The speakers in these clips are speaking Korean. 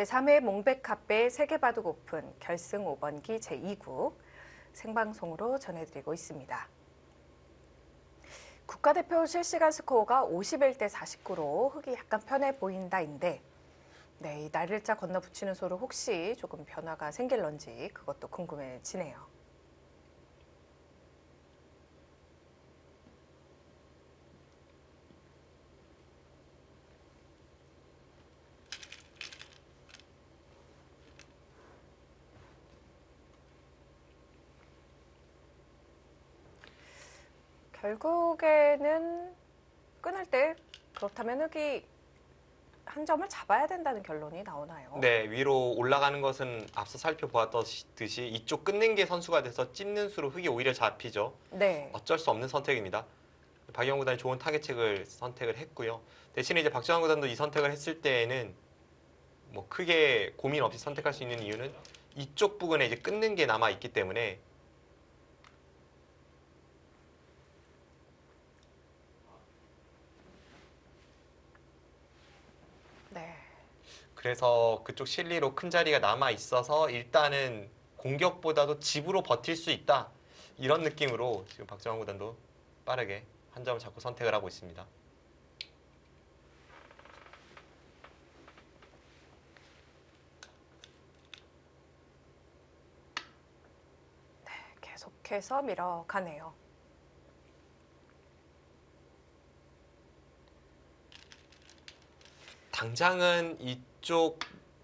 제3회 몽백카페 세계바둑 오픈 결승 5번기 제2국 생방송으로 전해드리고 있습니다. 국가대표 실시간 스코어가 51대 49로 흙이 약간 편해 보인다인데 이 날일자 건너붙이는 소로 혹시 조금 변화가 생길런지 그것도 궁금해지네요. 결국에는 끊을 때 그렇다면 흙이 한 점을 잡아야 된다는 결론이 나오나요? 네, 위로 올라가는 것은 앞서 살펴보았듯이 이쪽 끊는 게 선수가 돼서 찝는 수로 흙이 오히려 잡히죠. 네. 어쩔 수 없는 선택입니다. 박영훈 구단이 좋은 타겟책을 선택을 했고요. 대신에 이제 박정환 구단도 이 선택을 했을 때에는 뭐 크게 고민 없이 선택할 수 있는 이유는 이쪽 부분에 이제 끊는 게 남아 있기 때문에 네. 그래서 그쪽 실리로 큰 자리가 남아 있어서 일단은 공격보다도 집으로 버틸 수 있다. 이런 느낌으로 지금 박정환 구단도 빠르게 한 점을 잡고 선택을 하고 있습니다. 계속해서 밀어가네요. 당장은 이쪽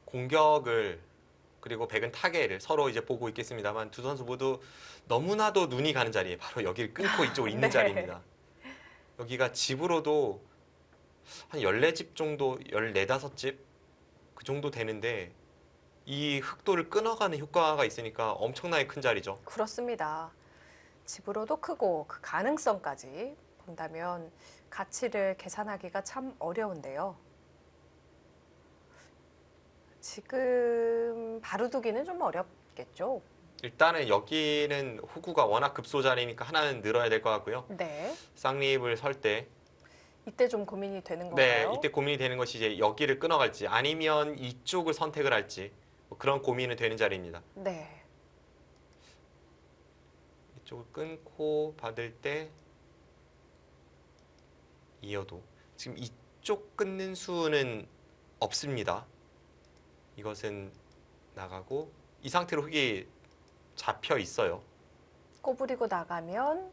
공격을 그리고 백은 타겟을 서로 이제 보고 있겠습니다만 두 선수 모두 너무나도 눈이 가는 자리에 바로 여기를 끊고 이쪽으로 있는 네. 자리입니다. 여기가 집으로도 한 14집 정도, 14, 5집 그 정도 되는데 이 흑도를 끊어가는 효과가 있으니까 엄청나게 큰 자리죠. 그렇습니다. 집으로도 크고 그 가능성까지 본다면 가치를 계산하기가 참 어려운데요. 지금 바로두기는 좀 어렵겠죠? 일단은 여기는 후구가 워낙 급소자리니까 하나는 늘어야 될 것 같고요. 네. 쌍립을 설 때 이때 좀 고민이 되는 네, 건가요? 이때 고민이 되는 것이 이제 여기를 끊어갈지 아니면 이쪽을 선택을 할지 뭐 그런 고민은 되는 자리입니다. 네. 이쪽을 끊고 받을 때 이어도 지금 이쪽 끊는 수는 없습니다. 이것은 나가고 이 상태로 흙이 잡혀 있어요. 꼬부리고 나가면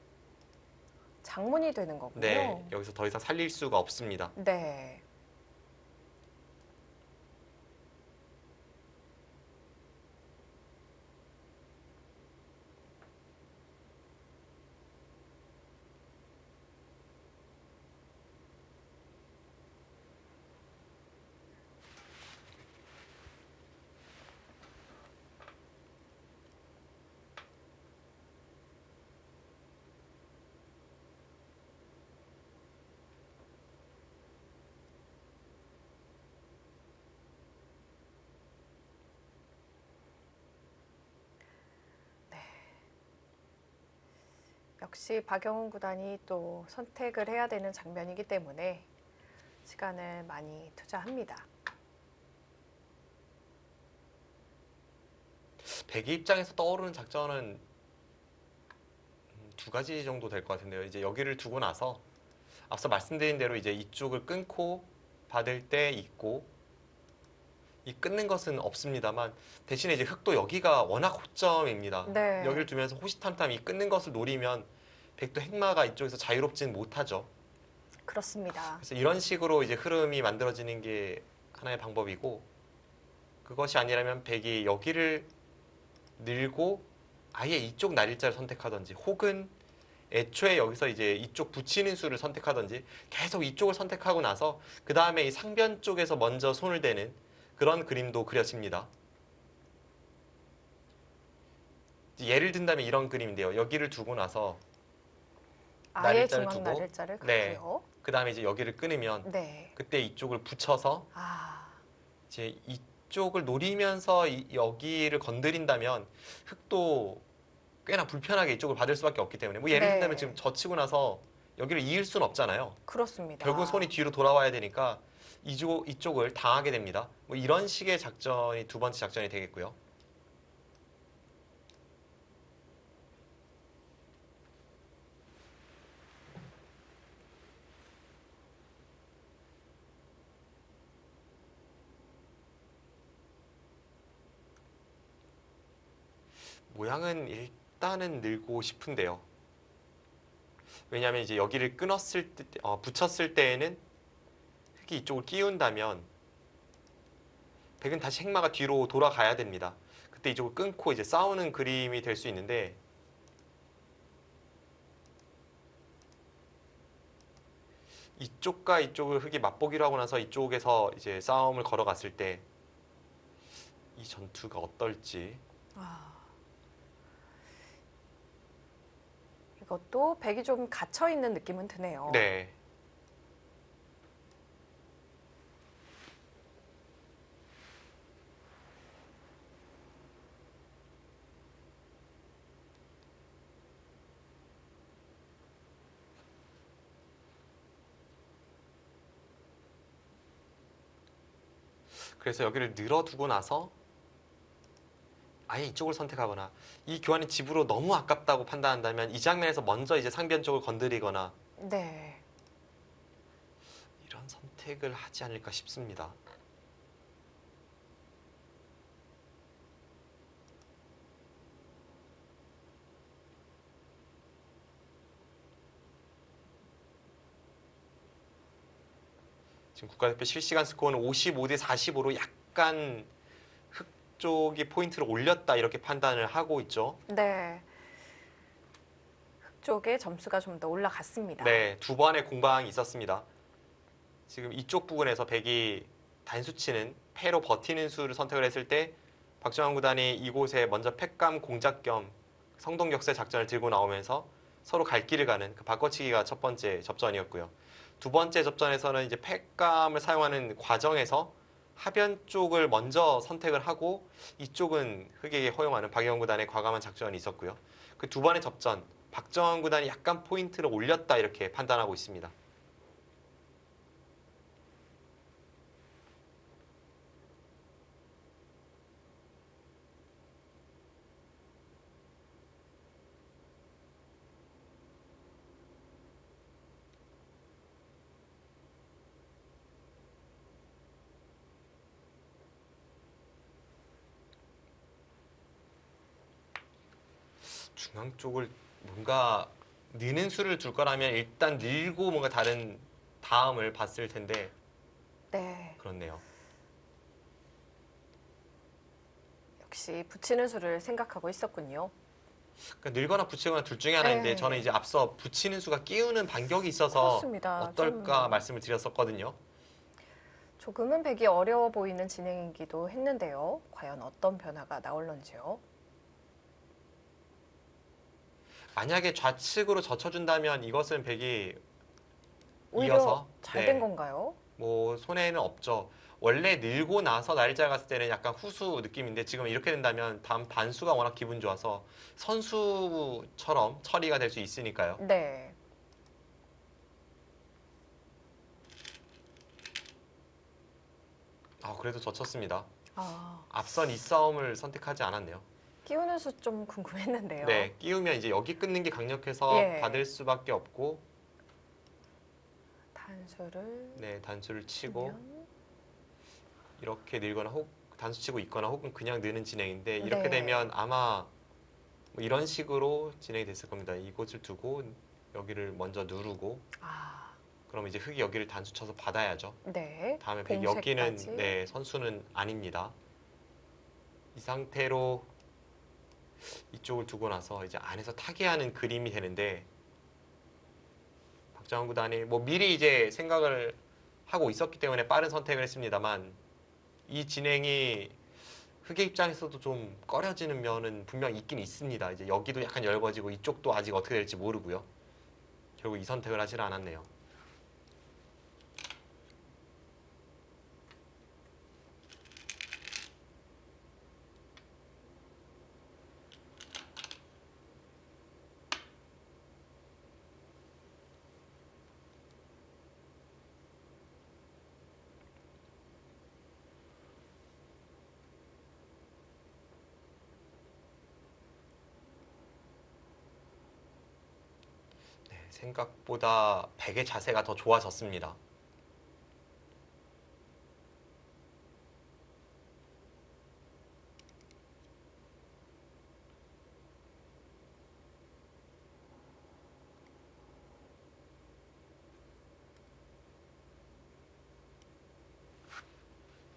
장문이 되는 거군요. 네, 여기서 더 이상 살릴 수가 없습니다. 네. 역시 박영훈 구단이 또 선택을 해야 되는 장면이기 때문에 시간을 많이 투자합니다. 백이 입장에서 떠오르는 작전은 두 가지 정도 될 것 같은데요. 이제 여기를 두고 나서 앞서 말씀드린 대로 이제 이쪽을 끊고 받을 때 있고 이 끊는 것은 없습니다만 대신에 이제 흑도 여기가 워낙 호점입니다. 네. 여기를 두면서 호시탐탐 이 끊는 것을 노리면 백도 핵마가 이쪽에서 자유롭지는 못하죠. 그렇습니다. 그래서 이런 식으로 이제 흐름이 만들어지는 게 하나의 방법이고 그것이 아니라면 백이 여기를 늘고 아예 이쪽 날일자를 선택하든지 혹은 애초에 여기서 이제 이쪽 붙이는 수를 선택하든지 계속 이쪽을 선택하고 나서 그 다음에 이 상변 쪽에서 먼저 손을 대는 그런 그림도 그려집니다. 예를 든다면 이런 그림인데요. 여기를 두고 나서 아예 날일자를 중앙 두고 날일자를 네. 가고요. 그 다음에 이제 여기를 끊으면 네. 그때 이쪽을 붙여서 아, 이제 이쪽을 노리면서 여기를 건드린다면 흑도 꽤나 불편하게 이쪽을 받을 수밖에 없기 때문에 뭐 예를 네. 든다면 지금 젖히고 나서 여기를 이을 수는 없잖아요. 그렇습니다. 결국 손이 뒤로 돌아와야 되니까 이쪽을 당하게 됩니다. 뭐 이런 식의 작전이 두 번째 작전이 되겠고요. 모양은 일단은 늘고 싶은데요. 왜냐하면 이제 여기를 붙였을 때에는 흑이 이쪽을 끼운다면 백은 다시 행마가 뒤로 돌아가야 됩니다. 그때 이쪽을 끊고 이제 싸우는 그림이 될 수 있는데 이쪽과 이쪽을 흑이 맛보기로 하고 나서 이쪽에서 이제 싸움을 걸어갔을 때 이 전투가 어떨지. 아, 이것도 백이 좀 갇혀 있는 느낌은 드네요. 네. 그래서 여기를 늘어두고 나서 아예 이쪽을 선택하거나 이 교환이 집으로 너무 아깝다고 판단한다면 이 장면에서 먼저 이제 상변 쪽을 건드리거나 네. 이런 선택을 하지 않을까 싶습니다. 지금 국가대표 실시간 스코어는 55대 45로 약간 흑 쪽이 포인트를 올렸다 이렇게 판단을 하고 있죠. 네. 흑 쪽의 점수가 좀 더 올라갔습니다. 네, 두 번의 공방이 있었습니다. 지금 이쪽 부분에서 백이 단수치는 패로 버티는 수를 선택을 했을 때 박정환 구단이 이곳에 먼저 팩감 공작 겸 성동격세 작전을 들고 나오면서 서로 갈 길을 가는 그 바꿔치기가 첫 번째 접전이었고요. 두 번째 접전에서는 이제 팩감을 사용하는 과정에서 하변 쪽을 먼저 선택을 하고 이쪽은 흑에게 허용하는 박영훈 구단의 과감한 작전이 있었고요. 그 두 번의 접전, 박정환 구단이 약간 포인트를 올렸다 이렇게 판단하고 있습니다. 중앙 쪽을 뭔가 느는 수를 둘 거라면 일단 늘고 뭔가 다른 다음을 봤을 텐데 네. 그렇네요. 역시 붙이는 수를 생각하고 있었군요. 그러니까 늘거나 붙이거나 둘 중에 하나인데 네. 저는 이제 앞서 붙이는 수가 끼우는 반격이 있어서 그렇습니다. 어떨까 좀 말씀을 드렸었거든요. 조금은 백이 어려워 보이는 진행이기도 했는데요. 과연 어떤 변화가 나올런지요. 만약에 좌측으로 젖혀준다면 이것은 백이 오히려 이어서 잘 된 건가요? 뭐 손해는 없죠. 원래 늘고 나서 날짜 갔을 때는 약간 후수 느낌인데 지금 이렇게 된다면 다음 단수가 워낙 기분 좋아서 선수처럼 처리가 될 수 있으니까요. 네. 그래도 젖혔습니다. 아, 앞선 이 싸움을 선택하지 않았네요. 끼우는 수 좀 궁금했는데요. 네, 끼우면 이제 여기 끊는 게 강력해서 예. 받을 수밖에 없고 단수를 네, 단수를 치고 치면 이렇게 늘거나 단수 치고 있거나 혹은 그냥 느는 진행인데 이렇게 네. 되면 아마 뭐 이런 식으로 진행이 됐을 겁니다. 이곳을 두고 여기를 먼저 누르고 아, 그럼 이제 흑이 여기를 단수 쳐서 받아야죠. 네. 다음에 백 여기는 봉쇄까지. 네, 선수는 아닙니다. 이 상태로 이쪽을 두고 나서 이제 안에서 타개하는 그림이 되는데 박정환 구단이 뭐 미리 이제 생각을 하고 있었기 때문에 빠른 선택을 했습니다만 이 진행이 흑의 입장에서도 좀 꺼려지는 면은 분명 있긴 있습니다. 이제 여기도 약간 열거지고 이쪽도 아직 어떻게 될지 모르고요. 결국 이 선택을 하질 않았네요. 생각보다 백의 자세가 더 좋아졌습니다.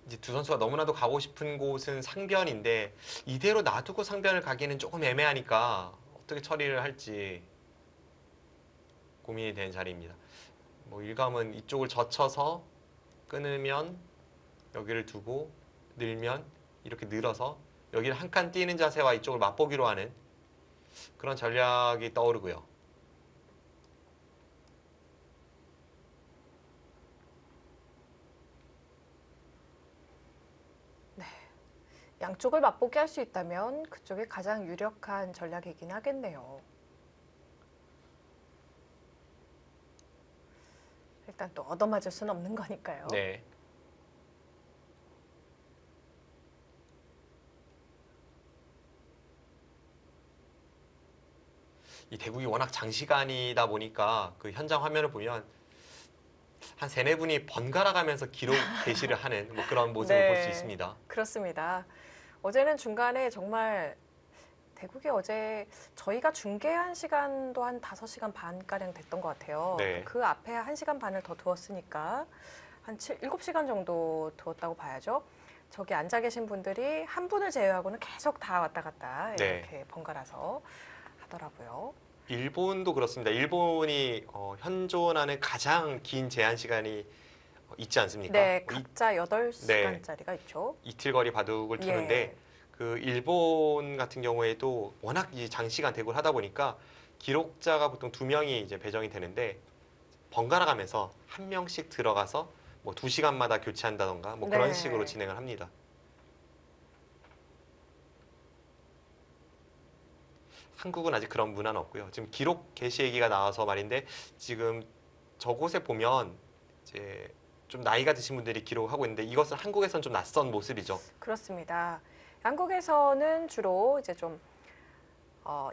이제 두 선수가 너무나도 가고 싶은 곳은 상변인데 이대로 놔두고 상변을 가기는 조금 애매하니까 어떻게 처리를 할지 고민이 되는 자리입니다. 뭐 일감은 이쪽을 젖혀서 끊으면 여기를 두고 늘면 이렇게 늘어서 여기를 한 칸 뛰는 자세와 이쪽을 맛보기로 하는 그런 전략이 떠오르고요. 양쪽을 맛보게 할 수 있다면 그쪽이 가장 유력한 전략이긴 하겠네요. 일단 또 얻어맞을 수는 없는 거니까요. 네. 이 대국이 워낙 장시간이다 보니까 그 현장 화면을 보면 한 세네 분이 번갈아 가면서 기록 게시를 하는 뭐 그런 모습을 네. 볼 수 있습니다. 그렇습니다. 어제는 중간에 정말 대국이 어제 저희가 중계한 시간도 한 5시간 반가량 됐던 것 같아요. 네. 그 앞에 1시간 반을 더 두었으니까 한 7시간 정도 두었다고 봐야죠. 저기 앉아 계신 분들이 한 분을 제외하고는 계속 다 왔다 갔다 네. 이렇게 번갈아서 하더라고요. 일본도 그렇습니다. 일본이 현존하는 가장 긴 제한 시간이 있지 않습니까? 네, 각자 8시간짜리가 있죠. 이틀 거리 바둑을 두는데 예. 그 일본 같은 경우에도 워낙 이 장시간 대구를 하다 보니까 기록자가 보통 2명이 이제 배정이 되는데 번갈아 가면서 한 명씩 들어가서 뭐 2시간마다 교체한다던가 뭐 그런 네. 식으로 진행을 합니다. 한국은 아직 그런 문화는 없고요. 지금 기록 게시 얘기가 나와서 말인데 지금 저곳에 보면 이제 좀 나이가 드신 분들이 기록을 하고 있는데 이것은 한국에선 좀 낯선 모습이죠. 그렇습니다. 한국에서는 주로 이제 좀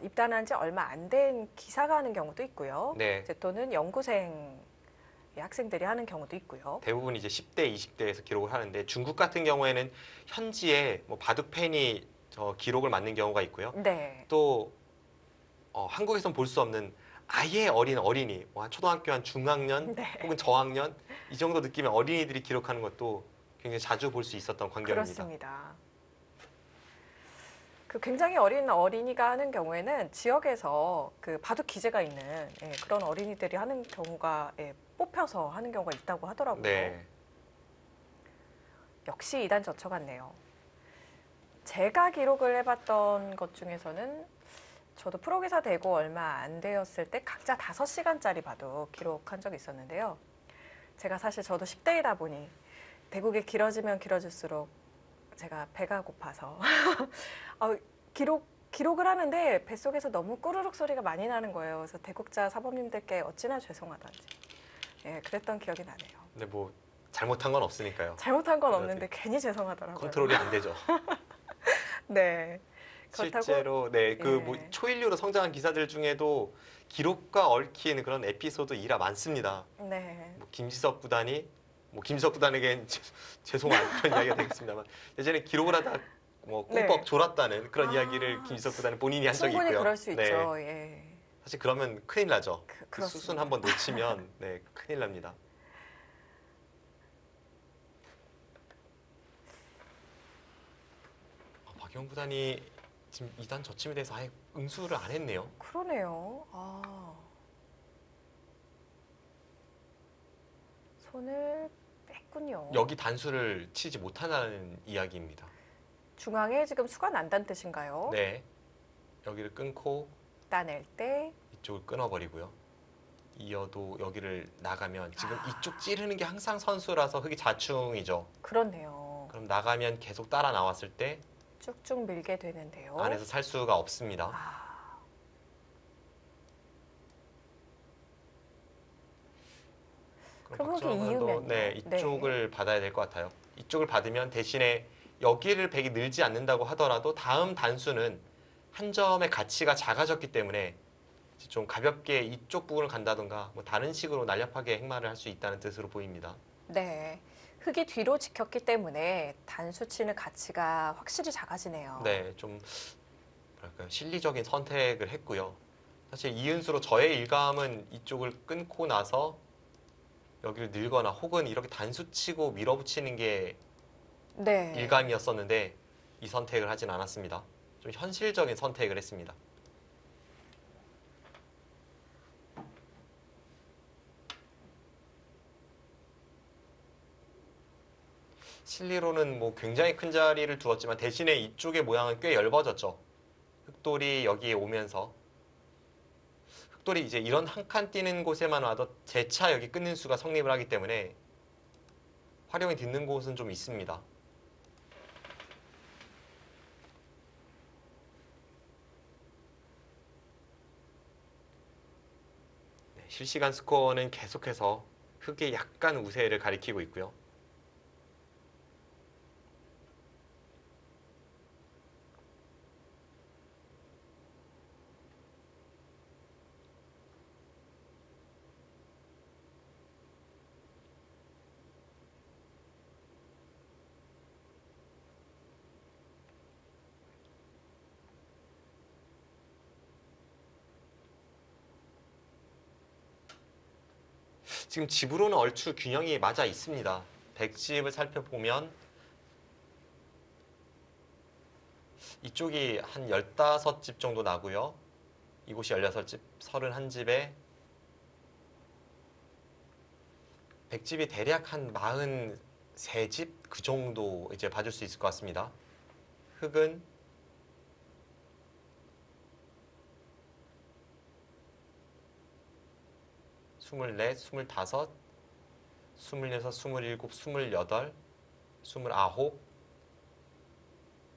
입단한 지 얼마 안 된 기사가 하는 경우도 있고요. 네. 이제 또는 연구생 학생들이 하는 경우도 있고요. 대부분 이제 10대, 20대에서 기록을 하는데 중국 같은 경우에는 현지에 뭐 바둑팬이 저 기록을 맡는 경우가 있고요. 네. 또 한국에선 볼 수 없는 아예 어린 어린이, 뭐 한 초등학교 한 중학년 네. 혹은 저학년 이 정도 느낌의 어린이들이 기록하는 것도 굉장히 자주 볼 수 있었던 광경입니다. 그렇습니다. 그 굉장히 어린 어린이가 하는 경우에는 지역에서 그 바둑 기재가 있는 그런 어린이들이 하는 경우가 뽑혀서 하는 경우가 있다고 하더라고요. 네. 역시 2단 저처 같네요. 제가 기록을 해봤던 것 중에서는 저도 프로기사 되고 얼마 안 되었을 때 각자 5시간짜리 바둑 기록한 적이 있었는데요. 제가 사실 저도 10대이다 보니 대국이 길어지면 길어질수록 제가 배가 고파서 기록을 하는데 뱃속에서 너무 꾸르륵 소리가 많이 나는 거예요. 그래서 대국자 사범님들께 어찌나 죄송하던지 그랬던 기억이 나네요. 근데 뭐 잘못한 건 없으니까요. 잘못한 건 없는데 괜히 죄송하더라고요. 컨트롤이 안 되죠. 네. 그렇다고 실제로 네, 그 예. 뭐 초일류로 성장한 기사들 중에도 기록과 얽힌 그런 에피소드 일화 많습니다. 네. 뭐 김지석 구단이 뭐 김지석 구단에겐 죄송한 그런 이야기가 되겠습니다만 예전에 기록을 하다 뭐 꿈뻑 네. 졸았다는 그런 이야기를 김지석 구단은 본인이 한 적이 충분히 있고요. 그럴 수 네. 있죠. 예. 사실 그러면 큰일 나죠. 그 그렇습니다. 수순 한번 놓치면 네, 큰일 납니다. 박영 구단이 지금 2단 저침에 대해서 아예 응수를 안 했네요. 그러네요. 손을 뺐군요. 여기 단수를 치지 못한다는 이야기입니다. 중앙에 지금 수가 난다는 뜻인가요? 네. 여기를 끊고 따낼 때 이쪽을 끊어버리고요. 이어도 여기를 나가면 지금 이쪽 찌르는 게 항상 선수라서 흙이 자충이죠. 그렇네요. 그럼 나가면 계속 따라 나왔을 때 쭉쭉 밀게 되는데요. 안에서 살 수가 없습니다. 그럼 박정환 흙이 구단도 이으면요? 네, 이쪽을 받아야 될 것 같아요. 이쪽을 받으면 대신에 여기를 백이 늘지 않는다고 하더라도 다음 단수는 한 점의 가치가 작아졌기 때문에 좀 가볍게 이쪽 부분을 간다던가 뭐 다른 식으로 날렵하게 행마를 할 수 있다는 뜻으로 보입니다. 네. 흙이 뒤로 지켰기 때문에 단수 치는 가치가 확실히 작아지네요. 네, 좀 뭐랄까요, 실리적인 선택을 했고요. 사실 이은수로 저의 일감은 이쪽을 끊고 나서 여기를 늘거나 혹은 이렇게 단수 치고 밀어붙이는 게 네. 일감이었었는데 이 선택을 하진 않았습니다. 좀 현실적인 선택을 했습니다. 실리로는 뭐 굉장히 큰 자리를 두었지만 대신에 이쪽의 모양은 꽤 얇아졌죠. 흑돌이 여기에 오면서 흑돌이 이제 이런 한 칸 뛰는 곳에만 와도 재차 여기 끊는 수가 성립을 하기 때문에 활용이 듣는 곳은 좀 있습니다. 네, 실시간 스코어는 계속해서 흑의 약간 우세를 가리키고 있고요. 지금 집으로는 얼추 균형이 맞아 있습니다. 100집을 살펴보면 이쪽이 한 15집 정도 나고요. 이곳이 16집, 31집에 100집이 대략 한 43집 그 정도 이제 봐줄 수 있을 것 같습니다. 흑은 스물넷, 스물다섯, 스물여섯, 스물일곱, 스물여덟, 스물아홉,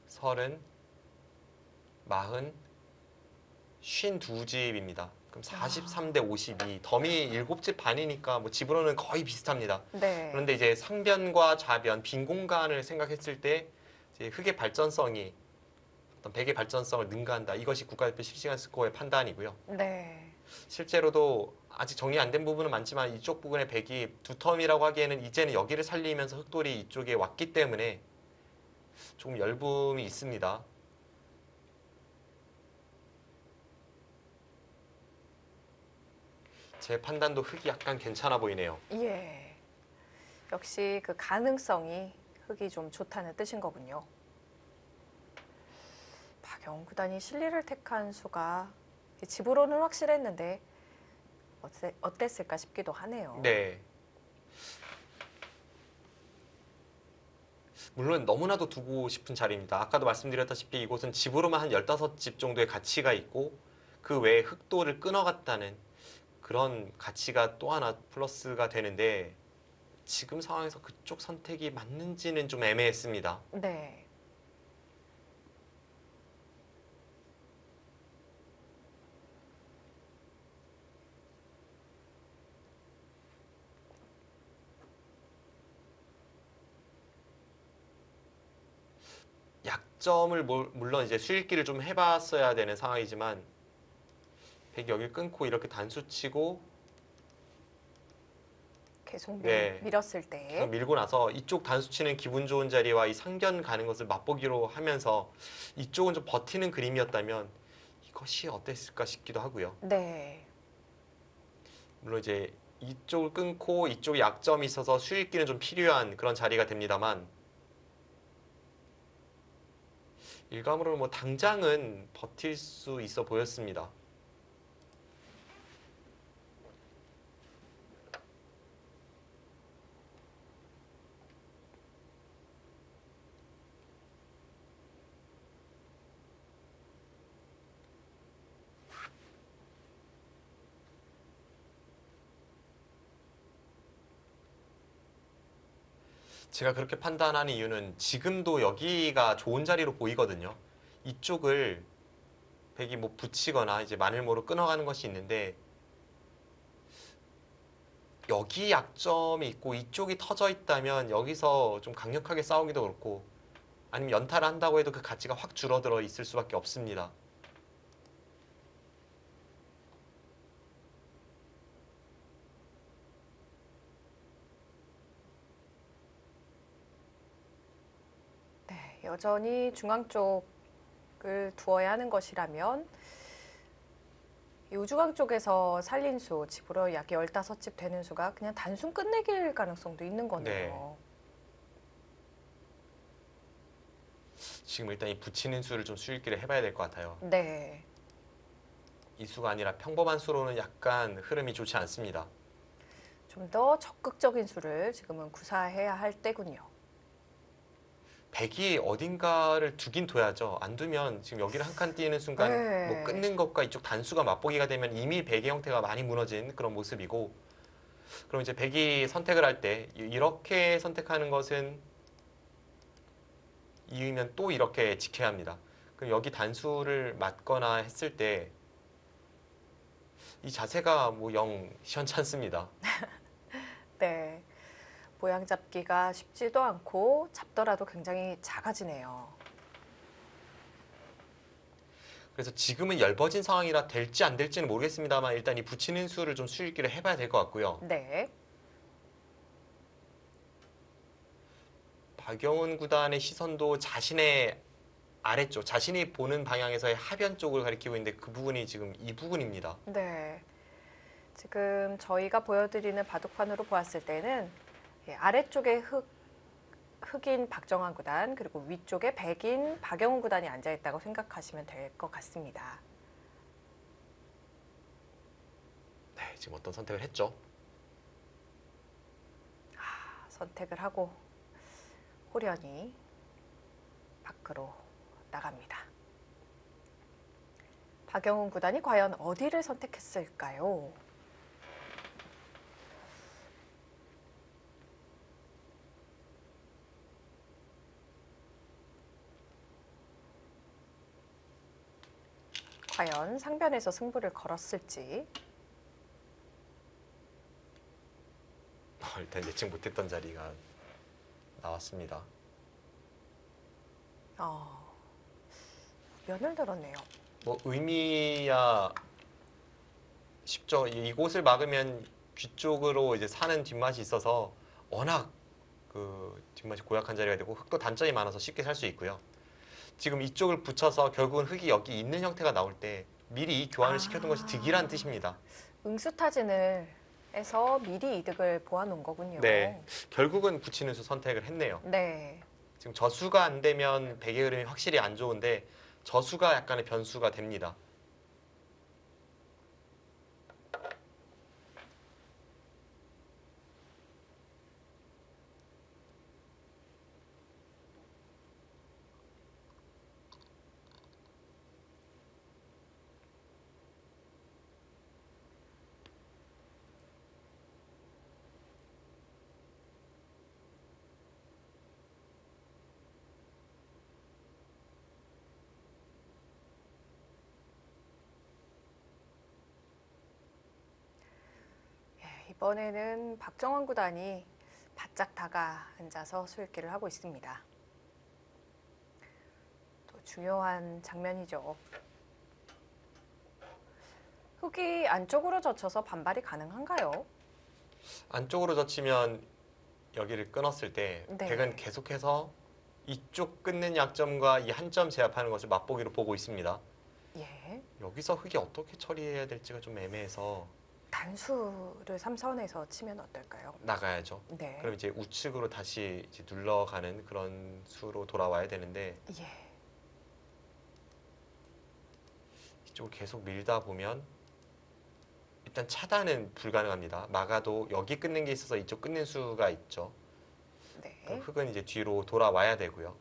서른, 마흔, 52집입니다. 그럼 43대 52. 덤이 7집 반이니까 뭐 집으로는 거의 비슷합니다. 네. 그런데 이제 상변과 좌변, 빈 공간을 생각했을 때 이제 흑의 발전성이 어떤 백의 발전성을 능가한다. 이것이 국가대표 실시간 스코어의 판단이고요. 네. 실제로도 아직 정리 안 된 부분은 많지만 이쪽 부분의 백이 두 텀이라고 하기에는 이제는 여기를 살리면서 흑돌이 이쪽에 왔기 때문에 조금 열붐이 있습니다. 제 판단도 흑이 약간 괜찮아 보이네요. 예. 역시 그 가능성이 흙이 좀 좋다는 뜻인 거군요. 박영 구단이 실리를 택한 수가 집으로는 확실했는데 어땠을까 싶기도 하네요. 네. 물론 너무나도 두고 싶은 자리입니다. 아까도 말씀드렸다시피 이곳은 집으로만 한 15집 정도의 가치가 있고 그 외에 흑도를 끊어갔다는 그런 가치가 또 하나 플러스가 되는데 지금 상황에서 그쪽 선택이 맞는지는 좀 애매했습니다. 네. 약점을 물론 이제 수익기를 좀 해봤어야 되는 상황이지만 백이 여기 끊고 이렇게 단수 치고 계속 네. 밀었을 계속 때. 밀고 나서 이쪽 단수 치는 기분 좋은 자리와 이 상변 가는 것을 맛보기로 하면서 이쪽은 좀 버티는 그림이었다면 이것이 어땠을까 싶기도 하고요. 네. 물론 이제 이쪽을 끊고 이쪽에 약점이 있어서 수익기는 좀 필요한 그런 자리가 됩니다만 일감으로 뭐 당장은 버틸 수 있어 보였습니다. 제가 그렇게 판단하는 이유는 지금도 여기가 좋은 자리로 보이거든요. 이쪽을 백이 뭐 붙이거나 이제 마늘모로 끊어가는 것이 있는데 여기 약점이 있고 이쪽이 터져 있다면 여기서 좀 강력하게 싸우기도 그렇고 아니면 연타를 한다고 해도 그 가치가 확 줄어들어 있을 수밖에 없습니다. 여전히 중앙 쪽을 두어야 하는 것이라면 이 우중앙 쪽에서 살린 수, 집으로 약 15집 되는 수가 그냥 단순 끝내기일 가능성도 있는 거네요. 지금 일단 이 붙이는 수를 좀 수읽기를 해봐야 될 것 같아요. 네. 이 수가 아니라 평범한 수로는 약간 흐름이 좋지 않습니다. 좀 더 적극적인 수를 지금은 구사해야 할 때군요. 백이 어딘가를 두긴 둬야죠. 안 두면 지금 여기를 한 칸 띄는 순간 네. 뭐 끊는 것과 이쪽 단수가 맞보기가 되면 이미 백의 형태가 많이 무너진 그런 모습이고, 그럼 이제 백이 선택을 할 때 이렇게 선택하는 것은 이유면 또 이렇게 지켜야 합니다. 그럼 여기 단수를 맞거나 했을 때 이 자세가 뭐 영 시원찮습니다. 네. 모양 잡기가 쉽지도 않고 잡더라도 굉장히 작아지네요. 그래서 지금은 엷어진 상황이라 될지 안 될지는 모르겠습니다만 일단 이 붙이는 수를 좀 수읽기를 해봐야 될 것 같고요. 네. 박영훈 구단의 시선도 자신의 아래쪽, 자신이 보는 방향에서의 하변 쪽을 가리키고 있는데 그 부분이 지금 이 부분입니다. 네. 지금 저희가 보여드리는 바둑판으로 보았을 때는 아래쪽에 흑인 박정환 구단, 그리고 위쪽에 백인 박영훈 구단이 앉아있다고 생각하시면 될 것 같습니다. 네, 지금 어떤 선택을 했죠? 선택을 하고 호련히 밖으로 나갑니다. 박영훈 구단이 과연 어디를 선택했을까요? 과연 상변에서 승부를 걸었을지. 일단 예측 못했던 자리가 나왔습니다. 면을 들었네요. 뭐 의미야 쉽죠. 이곳을 막으면 귀 쪽으로 이제 사는 뒷맛이 있어서 워낙 그 뒷맛이 고약한 자리가 되고 흙도 단점이 많아서 쉽게 살 수 있고요. 지금 이쪽을 붙여서 결국은 흙이 여기 있는 형태가 나올 때 미리 이 교환을 시켜둔 것이 득이란 뜻입니다. 응수타진을 해서 미리 이득을 보아놓은 거군요. 네, 결국은 붙이는 수 선택을 했네요. 네. 지금 저수가 안 되면 백의 흐름이 확실히 안 좋은데 저수가 약간의 변수가 됩니다. 이번에는 박정환 구단이 바짝 다가 앉아서 수읽기를 하고 있습니다. 또 중요한 장면이죠. 흙이 안쪽으로 젖혀서 반발이 가능한가요? 안쪽으로 젖히면 여기를 끊었을 때 네. 백은 계속해서 이쪽 끊는 약점과 이 한 점 제압하는 것을 맛보기로 보고 있습니다. 예. 여기서 흙이 어떻게 처리해야 될지가 좀 애매해서 단수를 3선에서 치면 어떨까요? 나가야죠. 네. 그럼 이제 우측으로 다시 이제 눌러가는 그런 수로 돌아와야 되는데 예. 이쪽을 계속 밀다 보면 일단 차단은 불가능합니다. 막아도 여기 끊는 게 있어서 이쪽 끊는 수가 있죠. 네. 그럼 흙은 이제 뒤로 돌아와야 되고요.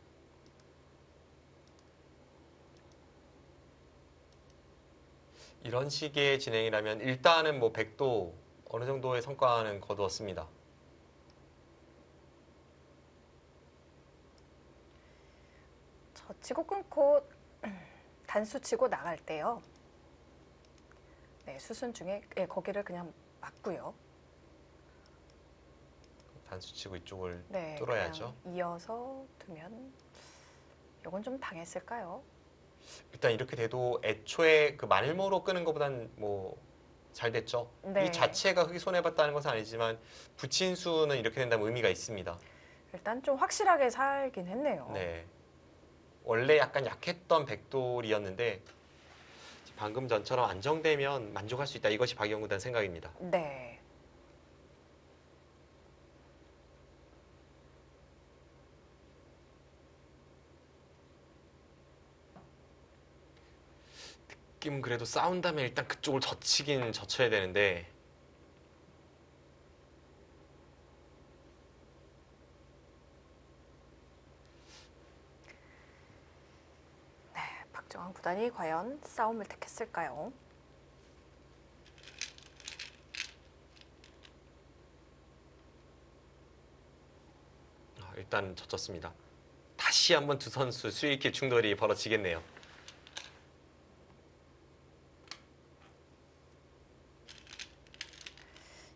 이런 식의 진행이라면 일단은 뭐 백도 어느 정도의 성과는 거두었습니다. 젖히고 끊고 단수 치고 나갈 때요. 네, 수순 중에 거기를 그냥 막고요. 단수 치고 이쪽을 네, 뚫어야죠. 그냥 이어서 두면 이건 좀 당했을까요? 일단 이렇게 돼도 애초에 그 말모로 끄는 것보단 뭐 잘 됐죠. 네. 이 자체가 흙이 손해봤다는 것은 아니지만 붙인 수는 이렇게 된다면 의미가 있습니다. 일단 좀 확실하게 살긴 했네요. 네. 원래 약간 약했던 백돌이었는데 방금 전처럼 안정되면 만족할 수 있다. 이것이 박영훈 구단 생각입니다. 네. 느낌 그래도 싸운다면 일단 그쪽을 젖히긴 젖혀야 되는데 박정환 구단이 과연 싸움을 택했을까요? 일단 젖혔습니다. 다시 한번 두 선수 수익길 충돌이 벌어지겠네요.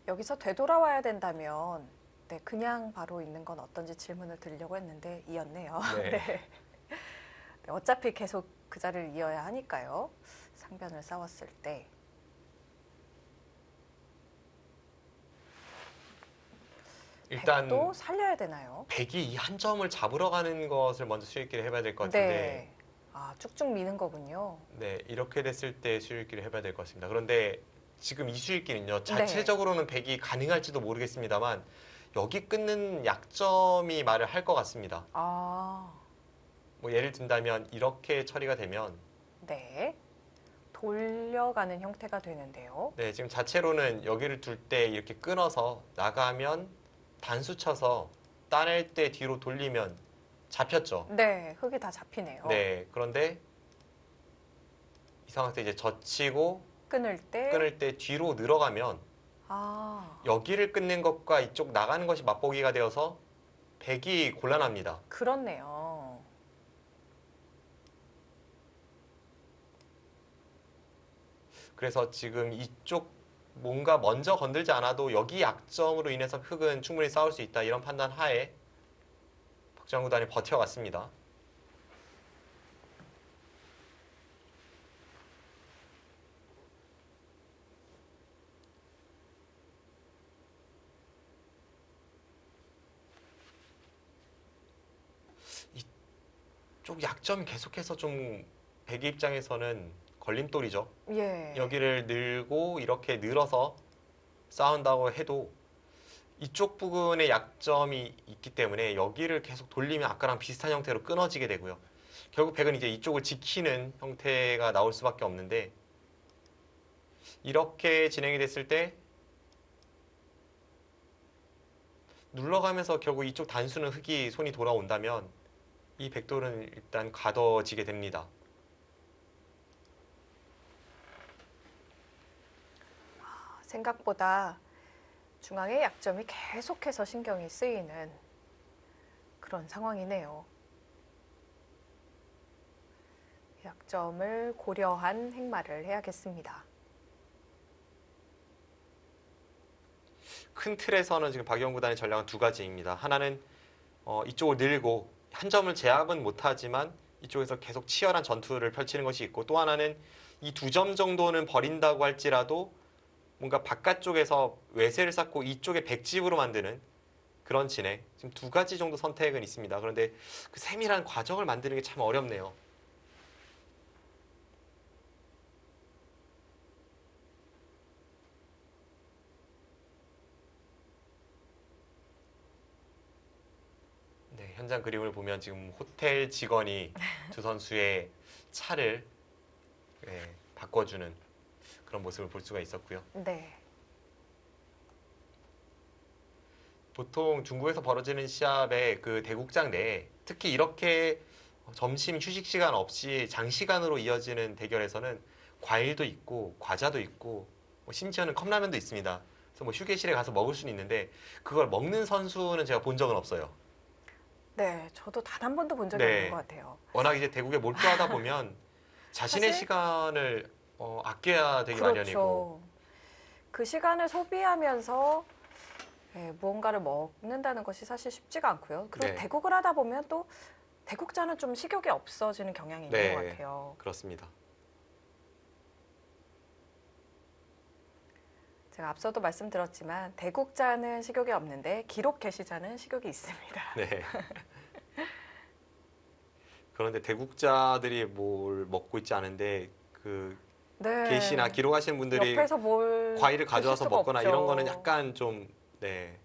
여기서 되돌아와야 된다면 네, 그냥 바로 있는 건 어떤지 질문을 드리려고 했는데 이었네요. 네. 네. 네, 어차피 계속 그 자리를 이어야 하니까요. 상변을 싸웠을 때. 일단 백도 살려야 되나요? 백이 이 한 점을 잡으러 가는 것을 먼저 수익길을 해봐야 될 것 같은데 네. 아, 쭉쭉 미는 거군요. 네, 이렇게 됐을 때 수익길을 해봐야 될 것 같습니다. 그런데 지금 이 수익길은요, 네. 자체적으로는 백이 가능할지도 모르겠습니다만 여기 끊는 약점이 말을 할 것 같습니다. 아, 뭐 예를 든다면 이렇게 처리가 되면 네. 돌려가는 형태가 되는데요. 네, 지금 자체로는 여기를 둘 때 이렇게 끊어서 나가면 단수 쳐서 따낼 때 뒤로 돌리면 잡혔죠. 네, 흙이 다 잡히네요. 네, 그런데 이 상황에서 이제 젖히고 끊을 때. 끊을 때 뒤로 늘어가면 아, 여기를 끊는 것과 이쪽 나가는 것이 맛보기가 되어서 백이 곤란합니다. 그렇네요. 그래서 지금 이쪽 뭔가 먼저 건들지 않아도 여기 약점으로 인해서 흑은 충분히 싸울 수 있다. 이런 판단 하에 박정환 구단이 버텨갔습니다. 이쪽 약점이 계속해서 좀 백의 입장에서는 걸림돌이죠. 예. 여기를 늘고 이렇게 늘어서 싸운다고 해도 이쪽 부분에 약점이 있기 때문에 여기를 계속 돌리면 아까랑 비슷한 형태로 끊어지게 되고요. 결국 백은 이제 이쪽을 지키는 형태가 나올 수밖에 없는데 이렇게 진행이 됐을 때 눌러가면서 결국 이쪽 단수는 흙이 손이 돌아온다면 이 백돌은 일단 가둬지게 됩니다. 생각보다 중앙의 약점이 계속해서 신경이 쓰이는 그런 상황이네요. 약점을 고려한 행마를 해야겠습니다. 큰 틀에서는 지금 박영훈 구단의 전략은 두 가지입니다. 하나는 이쪽을 늘고 한 점을 제압은 못하지만 이쪽에서 계속 치열한 전투를 펼치는 것이 있고 또 하나는 이 두 점 정도는 버린다고 할지라도 뭔가 바깥쪽에서 외세를 쌓고 이쪽에 백집으로 만드는 그런 진행. 지금 두 가지 정도 선택은 있습니다. 그런데 그 세밀한 과정을 만드는 게 참 어렵네요. 네, 현장 그림을 보면 지금 호텔 직원이 두 선수의 차를 바꿔주는 그런 모습을 볼 수가 있었고요. 네. 보통 중국에서 벌어지는 시합의 그 대국장 내에 특히 이렇게 점심 휴식 시간 없이 장시간으로 이어지는 대결에서는 과일도 있고 과자도 있고 심지어는 컵라면도 있습니다. 그래서 뭐 휴게실에 가서 먹을 수는 있는데 그걸 먹는 선수는 제가 본 적은 없어요. 네, 저도 단 한 번도 본 적이 네. 없는 것 같아요. 워낙 이제 대국에 몰두하다 보면 자신의 사실- 시간을 아껴야 되기 그렇죠. 마련이고 그 시간을 소비하면서 무언가를 먹는다는 것이 사실 쉽지가 않고요. 그리고 네. 대국을 하다 보면 또 대국자는 좀 식욕이 없어지는 경향이 있는 네. 것 같아요. 그렇습니다. 제가 앞서도 말씀드렸지만 대국자는 식욕이 없는데 기록 게시자는 식욕이 있습니다. 네. 그런데 대국자들이 뭘 먹고 있지 않은데 그 네. 게시나 기록하시는 분들이 옆에서 뭘 과일을 드실 가져와서 수가 먹거나 없죠. 이런 거는 약간 좀 네.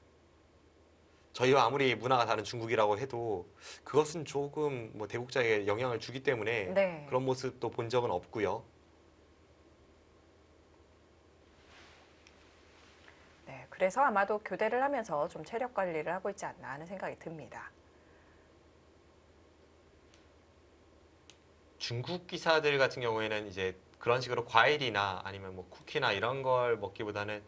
저희와 아무리 문화가 다른 중국이라고 해도 그것은 조금 뭐 대국자에게 영향을 주기 때문에 네. 그런 모습도 본 적은 없고요. 네, 그래서 아마도 교대를 하면서 좀 체력 관리를 하고 있지 않나 하는 생각이 듭니다. 중국 기사들 같은 경우에는 이제 그런 식으로 과일이나 아니면 뭐 쿠키나 이런 걸 먹기보다는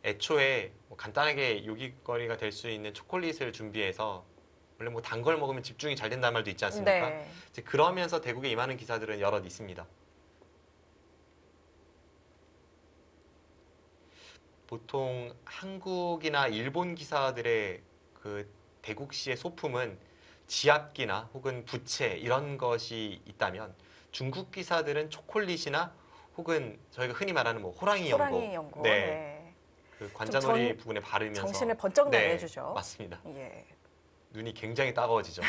애초에 뭐 간단하게 요깃거리가 될 수 있는 초콜릿을 준비해서 원래 뭐 단 걸 먹으면 집중이 잘 된다는 말도 있지 않습니까? 네. 이제 그러면서 대국에 임하는 기사들은 여럿 있습니다. 보통 한국이나 일본 기사들의 그 대국시의 소품은 지압기나 혹은 부채 이런 것이 있다면 중국 기사들은 초콜릿이나 혹은 저희가 흔히 말하는 뭐 호랑이 연고, 호랑이 연고. 네, 네. 그 좀 관자놀이 부분에 정신을 바르면서 번쩍 나게 네, 해주죠. 맞습니다. 예. 눈이 굉장히 따가워지죠.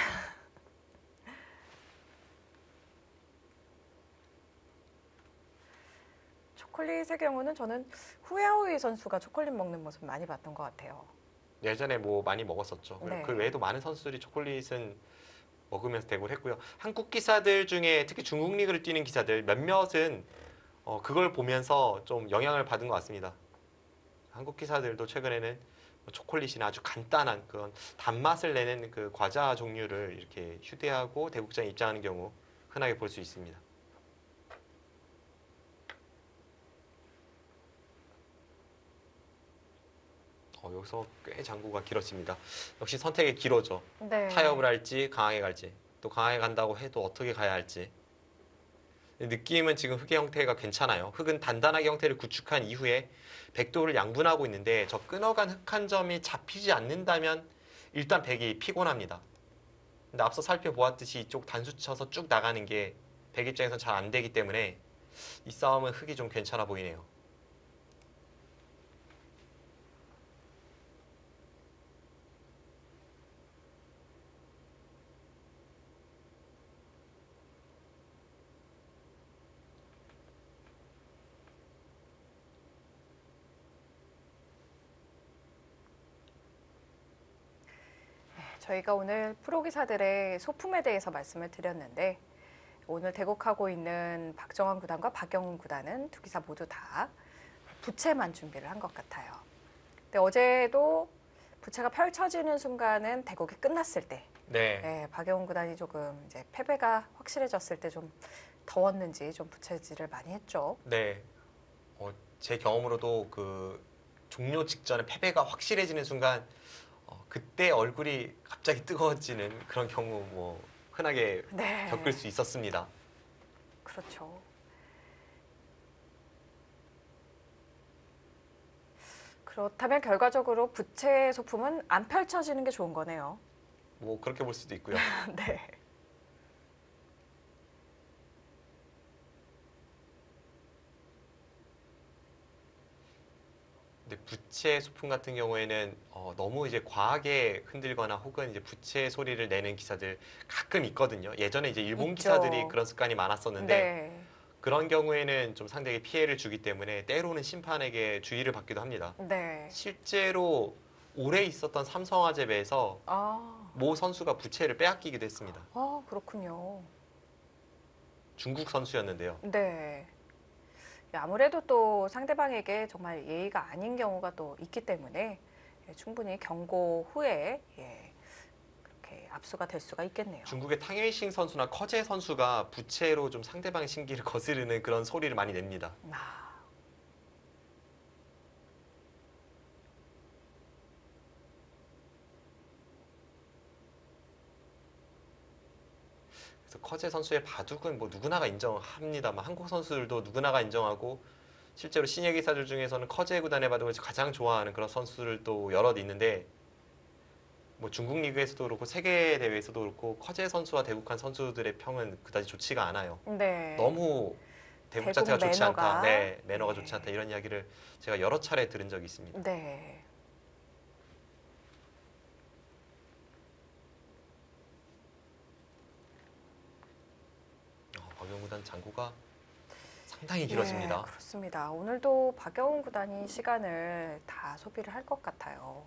초콜릿의 경우는 저는 후야오이 선수가 초콜릿 먹는 모습 많이 봤던 것 같아요. 예전에 뭐 많이 먹었었죠. 그리고 그 네. 외에도 많은 선수들이 초콜릿은 먹으면서 대구를 했고요. 한국 기사들 중에 특히 중국 리그를 뛰는 기사들 몇몇은 그걸 보면서 좀 영향을 받은 것 같습니다. 한국 기사들도 최근에는 뭐 초콜릿이나 아주 간단한 그런 단맛을 내는 그 과자 종류를 이렇게 휴대하고 대국장에 입장하는 경우 흔하게 볼 수 있습니다. 여기서 꽤 장구가 길어집니다. 역시 선택의 기로죠. 네. 타협을 할지 강하게 갈지 또 강하게 간다고 해도 어떻게 가야 할지 느낌은 지금 흙의 형태가 괜찮아요. 흙은 단단하게 형태를 구축한 이후에 백도를 양분하고 있는데 저 끊어간 흙 한 점이 잡히지 않는다면 일단 백이 피곤합니다. 근데 앞서 살펴보았듯이 이쪽 단수 쳐서 쭉 나가는 게 백 입장에선 잘 안 되기 때문에 이 싸움은 흙이 좀 괜찮아 보이네요. 저희가 오늘 프로기사들의 소품에 대해서 말씀을 드렸는데 오늘 대국하고 있는 박정환 구단과 박영훈 구단은 두 기사 모두 다 부채만 준비를 한 것 같아요. 근데 어제도 부채가 펼쳐지는 순간은 대국이 끝났을 때 네. 예, 박영훈 구단이 조금 이제 패배가 확실해졌을 때 좀 더웠는지 좀 부채질을 많이 했죠. 네. 제 경험으로도 그 종료 직전에 패배가 확실해지는 순간 그때 얼굴이 갑자기 뜨거워지는 그런 경우 뭐 흔하게 네. 겪을 수 있었습니다. 그렇죠. 그렇다면 결과적으로 부채 소품은 안 펼쳐지는 게 좋은 거네요. 뭐 그렇게 볼 수도 있고요. 네. 근데 부채 소품 같은 경우에는 너무 이제 과하게 흔들거나 혹은 이제 부채 소리를 내는 기사들 가끔 있거든요. 예전에 이제 일본 있죠. 기사들이 그런 습관이 많았었는데 네. 그런 경우에는 좀 상대에게 피해를 주기 때문에 때로는 심판에게 주의를 받기도 합니다. 네. 실제로 올해 있었던 삼성화재배에서 아, 모 선수가 부채를 빼앗기기도 했습니다. 그렇군요. 중국 선수였는데요. 네. 아무래도 또 상대방에게 정말 예의가 아닌 경우가 또 있기 때문에 충분히 경고 후에 그렇게 압수가 될 수가 있겠네요. 중국의 탕웨이싱 선수나 커제 선수가 부채로 좀 상대방의 심기를 거스르는 그런 소리를 많이 냅니다. 아, 그래서 커제 선수의 바둑은 뭐 누구나가 인정합니다만 한국 선수들도 누구나가 인정하고 실제로 신예 기사들 중에서는 커제 구단의 바둑을 가장 좋아하는 그런 선수들도 여럿 있는데 뭐 중국 리그에서도 그렇고 세계 대회에서도 그렇고 커제 선수와 대국한 선수들의 평은 그다지 좋지가 않아요. 네. 너무 대국 대국 자체가 좋지 매너가. 않다. 네, 매너가 네. 좋지 않다. 이런 이야기를 제가 여러 차례 들은 적이 있습니다. 네. 하면 장고가 상당히 예, 길어집니다. 그렇습니다. 오늘도 박영훈 구단이 시간을 다 소비를 할 것 같아요.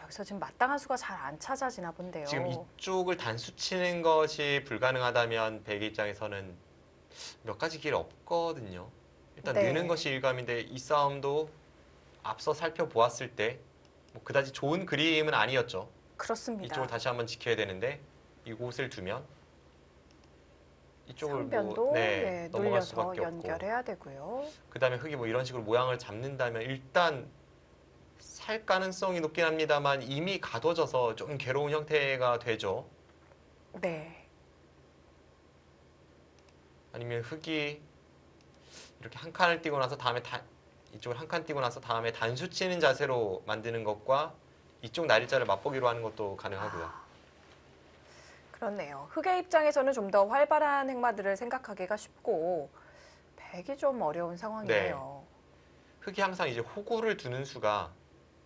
여기서 지금 마땅한 수가 잘 안 찾아지나 본데요. 지금 이쪽을 단수 치는 것이 불가능하다면 백의 입장에서는 몇 가지 길이 없거든요. 일단 네. 느는 것이 일감인데 이 싸움도 앞서 살펴보았을 때 뭐 그다지 좋은 그림은 아니었죠. 그렇습니다. 이쪽을 다시 한번 지켜야 되는데 이곳을 두면 이쪽을 상변도 네, 넘어갈 눌려서 수밖에 없고 연결해야 되고요. 그다음에 흙이 뭐 이런 식으로 모양을 잡는다면 일단 살 가능성이 높긴 합니다만 이미 가둬져서 좀 괴로운 형태가 되죠. 네. 아니면 흙이 이렇게 한 칸을 띄고 나서 다음에 이쪽을 한 칸 띄고 나서 다음에 단수 치는 자세로 만드는 것과 이쪽 날일자를 맛보기로 하는 것도 가능하고요. 그렇네요. 흑의 입장에서는 좀 더 활발한 행마들을 생각하기가 쉽고 백이 좀 어려운 상황이에요. 흙이 항상 이제 호구를 두는 수가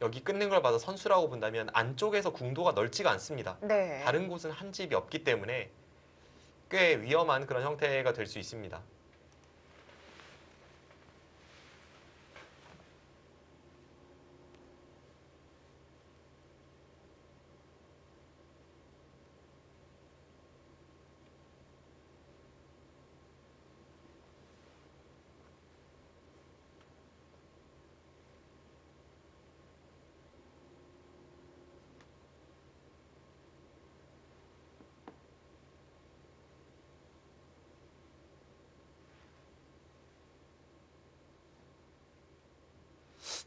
여기 끊는 걸 봐서 선수라고 본다면 안쪽에서 궁도가 넓지가 않습니다. 네. 다른 곳은 한 집이 없기 때문에 꽤 위험한 그런 형태가 될 수 있습니다.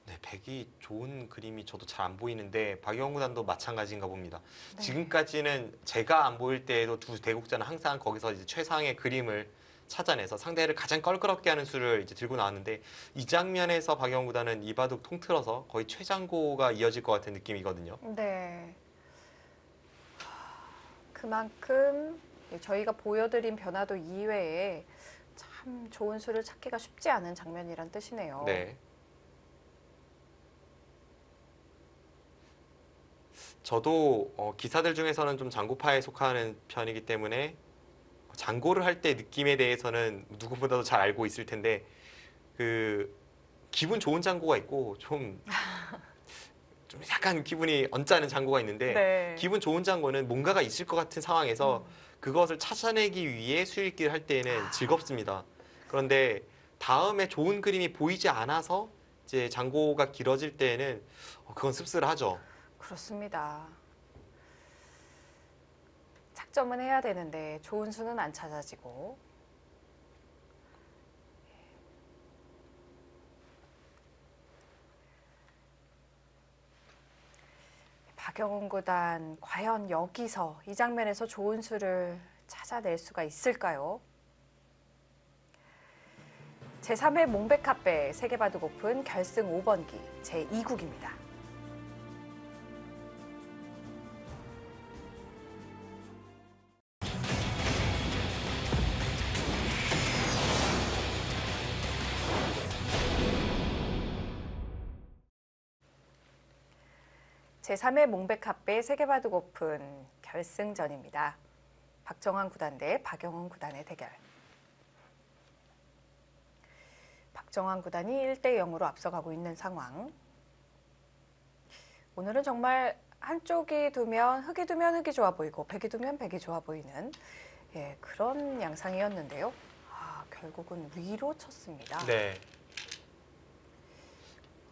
네, 백이 좋은 그림이 저도 잘 안 보이는데 박영훈 구단도 마찬가지인가 봅니다. 네. 지금까지는 제가 안 보일 때에도 두 대국자는 항상 거기서 이제 최상의 그림을 찾아내서 상대를 가장 껄끄럽게 하는 수를 이제 들고 나왔는데 이 장면에서 박영훈 구단은 이바둑 통틀어서 거의 최장고가 이어질 것 같은 느낌이거든요. 네. 그만큼 저희가 보여드린 변화도 이외에 참 좋은 수를 찾기가 쉽지 않은 장면이란 뜻이네요. 네. 저도 기사들 중에서는 좀 장고파에 속하는 편이기 때문에 장고를 할 때 느낌에 대해서는 누구보다도 잘 알고 있을 텐데 그 기분 좋은 장고가 있고 좀 약간 기분이 언짢은 장고가 있는데 네. 기분 좋은 장고는 뭔가가 있을 것 같은 상황에서 그것을 찾아내기 위해 수익기를 할 때는 즐겁습니다. 그런데 다음에 좋은 그림이 보이지 않아서 이제 장고가 길어질 때는 그건 씁쓸하죠. 그렇습니다. 착점은 해야 되는데 좋은 수는 안 찾아지고. 박영훈 구단 과연 여기서 이 장면에서 좋은 수를 찾아낼 수가 있을까요? 제3회 몽백카페 세계바둑 오픈 결승 5번기 제2국입니다. 제3회 몽백카페 세계바둑 오픈 결승전입니다. 박정환 구단 대 박영훈 구단의 대결. 박정환 구단이 1대 0으로 앞서가고 있는 상황. 오늘은 정말 한쪽이 두면 흙이 좋아 보이고 백이 두면 백이 좋아 보이는 그런 양상이었는데요. 결국은 위로 쳤습니다. 네.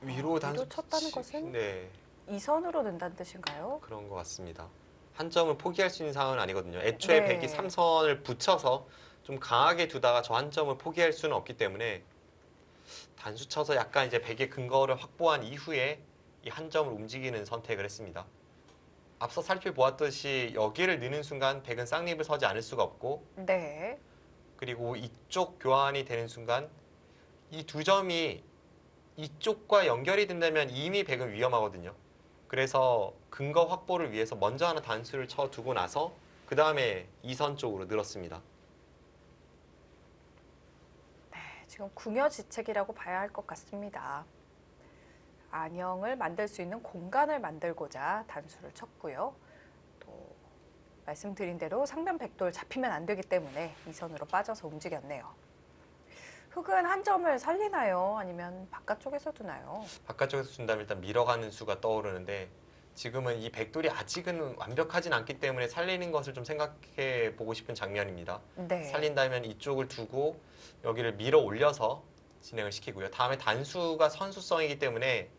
위로 쳤다는 것은 네, 2선으로 는다는 뜻인가요? 그런 것 같습니다. 한 점을 포기할 수 있는 상황은 아니거든요. 애초에 네. 백이 3선을 붙여서 좀 강하게 두다가 저 한 점을 포기할 수는 없기 때문에 단수 쳐서 약간 이제 백의 근거를 확보한 이후에 이 한 점을 움직이는 선택을 했습니다. 앞서 살펴보았듯이 여기를 넣는 순간 백은 쌍립을 서지 않을 수가 없고 네. 그리고 이쪽 교환이 되는 순간 이 두 점이 이쪽과 연결이 된다면 이미 백은 위험하거든요. 그래서 근거 확보를 위해서 먼저 하나 단수를 쳐두고 나서 그 다음에 2선 쪽으로 늘었습니다. 지금 궁여지책이라고 봐야 할 것 같습니다. 안형을 만들 수 있는 공간을 만들고자 단수를 쳤고요. 또 말씀드린 대로 상변 백돌 잡히면 안 되기 때문에 이 선으로 빠져서 움직였네요. 흑은 한 점을 살리나요? 아니면 바깥쪽에서 두나요? 바깥쪽에서 준다면 일단 밀어가는 수가 떠오르는데 지금은 이 백돌이 아직은 완벽하진 않기 때문에 살리는 것을 좀 생각해 보고 싶은 장면입니다. 네. 살린다면 이쪽을 두고 여기를 밀어 올려서 진행을 시키고요. 다음에 단수가 선수성이기 때문에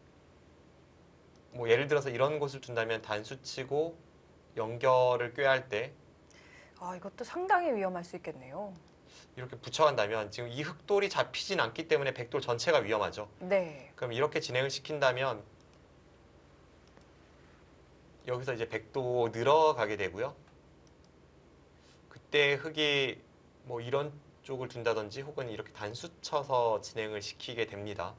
뭐 예를 들어서 이런 곳을 둔다면 단수 치고 연결을 꾀할 때 아, 이것도 상당히 위험할 수 있겠네요. 이렇게 붙여간다면 지금 이 흑돌이 잡히진 않기 때문에 백돌 전체가 위험하죠. 네. 그럼 이렇게 진행을 시킨다면 여기서 이제 백도 늘어가게 되고요. 그때 흑이 뭐 이런 쪽을 둔다든지 혹은 이렇게 단수 쳐서 진행을 시키게 됩니다.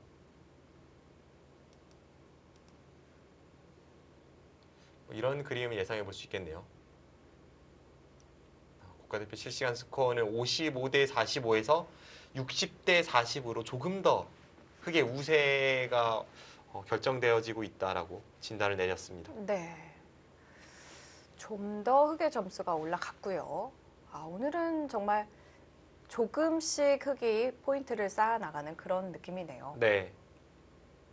뭐 이런 그림을 예상해 볼 수 있겠네요. 국가대표 실시간 스코어는 55대 45에서 60대 40으로 조금 더 흑의 우세가 결정되어지고 있다라고 진단을 내렸습니다. 네. 좀 더 흑의 점수가 올라갔고요. 아, 오늘은 정말 조금씩 흑이 포인트를 쌓아 나가는 그런 느낌이네요. 네.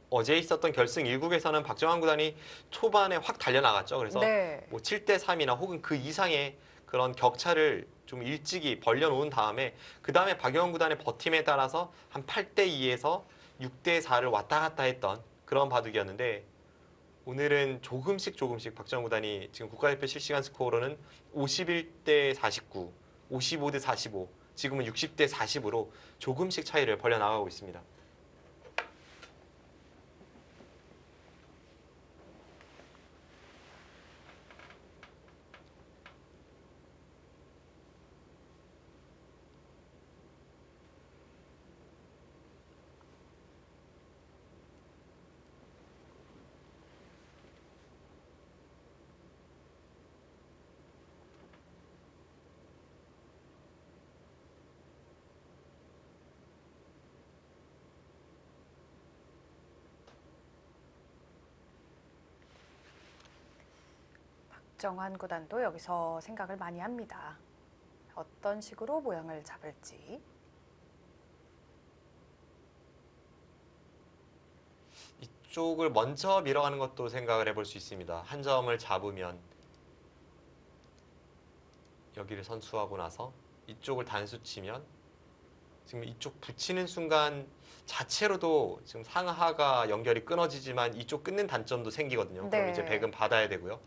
어제 있었던 결승 1국에서는 박정환 구단이 초반에 확 달려나갔죠. 그래서 네. 뭐 7대 3이나 혹은 그 이상의 그런 격차를 좀 일찍이 벌려놓은 다음에 그 다음에 박영훈 구단의 버팀에 따라서 한 8대 2에서 6대 4를 왔다 갔다 했던 그런 바둑이었는데 오늘은 조금씩 박정환 구단이 지금 국가대표 실시간 스코어로는 51대 49, 55대 45, 지금은 60대 40으로 조금씩 차이를 벌려나가고 있습니다. 박정환 구단도 여기서 생각을 많이 합니다. 어떤 식으로 모양을 잡을지. 이쪽을 먼저 밀어가는 것도 생각을 해볼 수 있습니다. 한 점을 잡으면 여기를 선수하고 나서 이쪽을 단수 치면 지금 이쪽 붙이는 순간 자체로도 지금 상하가 연결이 끊어지지만 이쪽 끊는 단점도 생기거든요. 그럼 네. 이제 백은 받아야 되고요.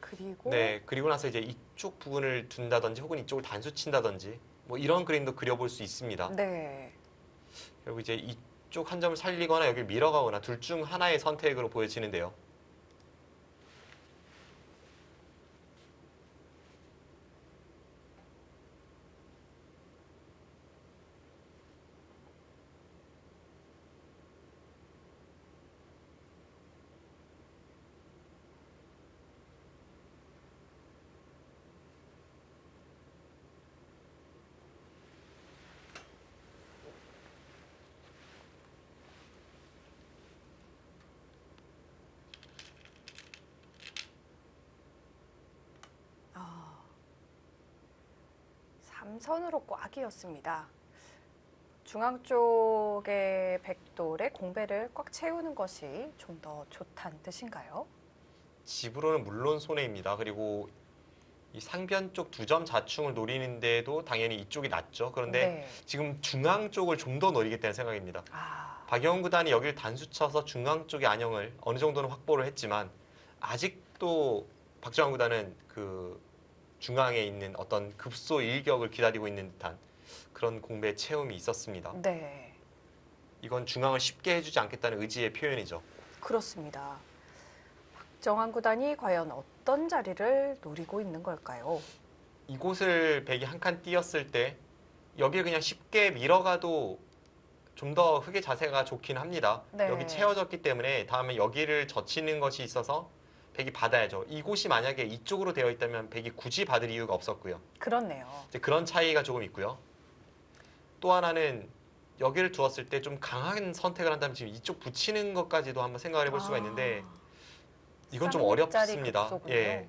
그리고 네, 그리고 나서 이제 이쪽 부분을 둔다든지 혹은 이쪽을 단수 친다든지 뭐 이런 그림도 그려볼 수 있습니다. 네. 그리고 이제 이쪽 한 점을 살리거나 여기를 밀어가거나 둘 중 하나의 선택으로 보여지는데요. 삼선으로 꽉이었습니다. 중앙 쪽의 백돌의 공배를 꽉 채우는 것이 좀 더 좋다는 뜻인가요? 집으로는 물론 손해입니다. 그리고 이 상변 쪽 두 점 자충을 노리는데도 당연히 이쪽이 낫죠. 그런데 네. 지금 중앙 쪽을 좀 더 노리겠다는 생각입니다. 아, 박영훈 구단이 여기를 단수 쳐서 중앙 쪽의 안형을 어느 정도는 확보를 했지만 아직도 박정환 구단은 그 중앙에 있는 어떤 급소 일격을 기다리고 있는 듯한 그런 공배 체험이 있었습니다. 네. 이건 중앙을 쉽게 해주지 않겠다는 의지의 표현이죠. 그렇습니다. 박정환 구단이 과연 어떤 자리를 노리고 있는 걸까요? 이곳을 백이 한 칸 띄었을 때 여기를 그냥 쉽게 밀어가도 좀 더 흑의 자세가 좋긴 합니다. 네. 여기 채워졌기 때문에 다음에 여기를 젖히는 것이 있어서 백이 받아야죠. 이곳이 만약에 이쪽으로 되어 있다면 백이 굳이 받을 이유가 없었고요. 그렇네요. 이제 그런 차이가 조금 있고요. 또 하나는 여기를 두었을 때 좀 강한 선택을 한다면 지금 이쪽 붙이는 것까지도 한번 생각을 해볼 수가 있는데 이건 좀 쌍립자리 어렵습니다. 급소군요. 예.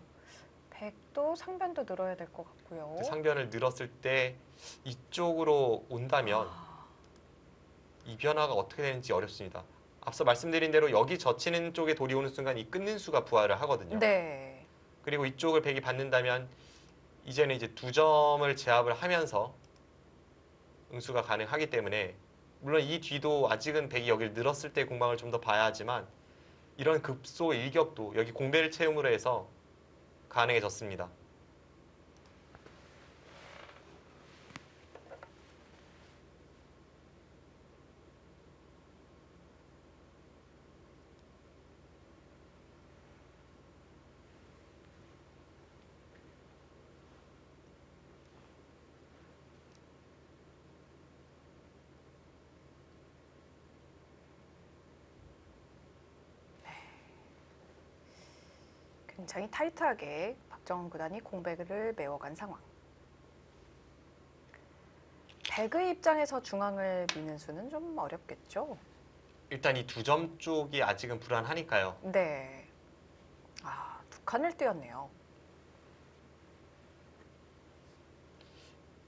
백도 상변도 늘어야 될 것 같고요. 상변을 늘었을 때 이쪽으로 온다면 아, 이 변화가 어떻게 되는지 어렵습니다. 앞서 말씀드린 대로 여기 젖히는 쪽에 돌이 오는 순간 이 끊는 수가 부활을 하거든요. 네. 그리고 이쪽을 백이 받는다면 이제는 이제 두 점을 제압을 하면서 응수가 가능하기 때문에 물론 이 뒤도 아직은 백이 여기를 늘었을 때 공방을 좀 더 봐야 하지만 이런 급소 일격도 여기 공배를 채움으로 해서 가능해졌습니다. 굉장히 타이트하게 박정원 구단이 공백을 메워간 상황. 백의 입장에서 중앙을 미는 수는 좀 어렵겠죠? 일단 이 두 점 쪽이 아직은 불안하니까요. 네. 아, 두 칸을 띄었네요.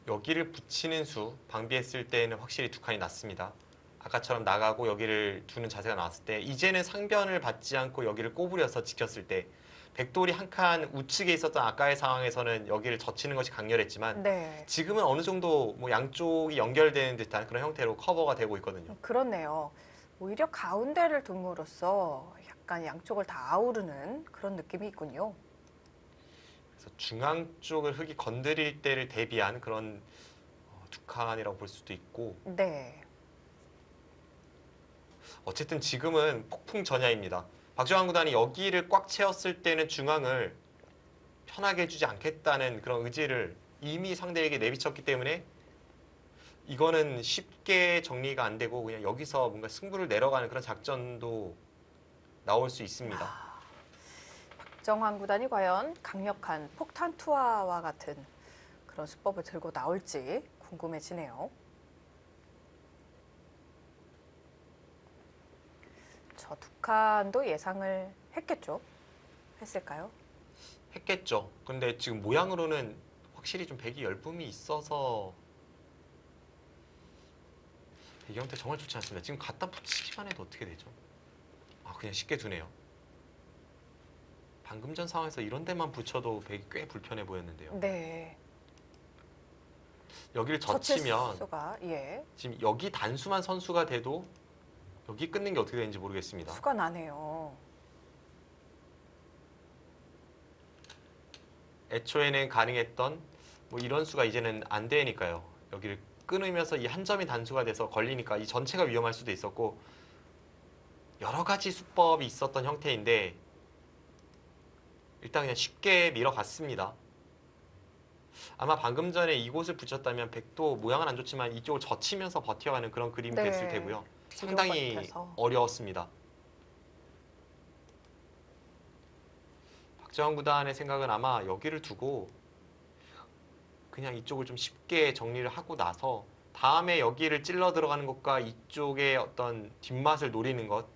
여기를 붙이는 수 방비했을 때는 확실히 두 칸이 낫습니다. 아까처럼 나가고 여기를 두는 자세가 나왔을 때 이제는 상변을 받지 않고 여기를 꼬부려서 지켰을 때 백돌이 한 칸 우측에 있었던 아까의 상황에서는 여기를 젖히는 것이 강렬했지만 네. 지금은 어느 정도 뭐 양쪽이 연결되는 듯한 그런 형태로 커버가 되고 있거든요. 그렇네요. 오히려 가운데를 둠으로써 약간 양쪽을 다 아우르는 그런 느낌이 있군요. 그래서 중앙 쪽을 흙이 건드릴 때를 대비한 그런 두 칸이라고 볼 수도 있고 네. 어쨌든 지금은 폭풍 전야입니다. 박정환 구단이 여기를 꽉 채웠을 때는 중앙을 편하게 해주지 않겠다는 그런 의지를 이미 상대에게 내비쳤기 때문에 이거는 쉽게 정리가 안 되고 그냥 여기서 뭔가 승부를 내려가는 그런 작전도 나올 수 있습니다. 박정환 구단이 과연 강력한 폭탄 투하와 같은 그런 수법을 들고 나올지 궁금해지네요. 저 두 칸도 예상을 했겠죠? 했을까요? 했겠죠. 근데 지금 모양으로는 확실히 좀 백이 열품이 있어서 이 형태 정말 좋지 않습니다. 지금 갖다 붙이기만 해도 어떻게 되죠? 아 그냥 쉽게 두네요. 방금 전 상황에서 이런 데만 붙여도 백이 꽤 불편해 보였는데요. 네. 여기를 젖힐 젖히면 수가 예. 지금 여기 단수만 선수가 돼도 여기 끊는 게 어떻게 되는지 모르겠습니다. 수가 나네요. 애초에는 가능했던 뭐 이런 수가 이제는 안 되니까요. 여기를 끊으면서 이 한 점이 단수가 돼서 걸리니까 이 전체가 위험할 수도 있었고 여러 가지 수법이 있었던 형태인데 일단 그냥 쉽게 밀어갔습니다. 아마 방금 전에 이곳을 붙였다면 백도 모양은 안 좋지만 이쪽을 젖히면서 버텨가는 그런 그림이 네. 됐을 테고요. 뒤로 상당히 버텨서. 어려웠습니다. 박정환 구단의 생각은 아마 여기를 두고 그냥 이쪽을 좀 쉽게 정리를 하고 나서 다음에 여기를 찔러 들어가는 것과 이쪽의 어떤 뒷맛을 노리는 것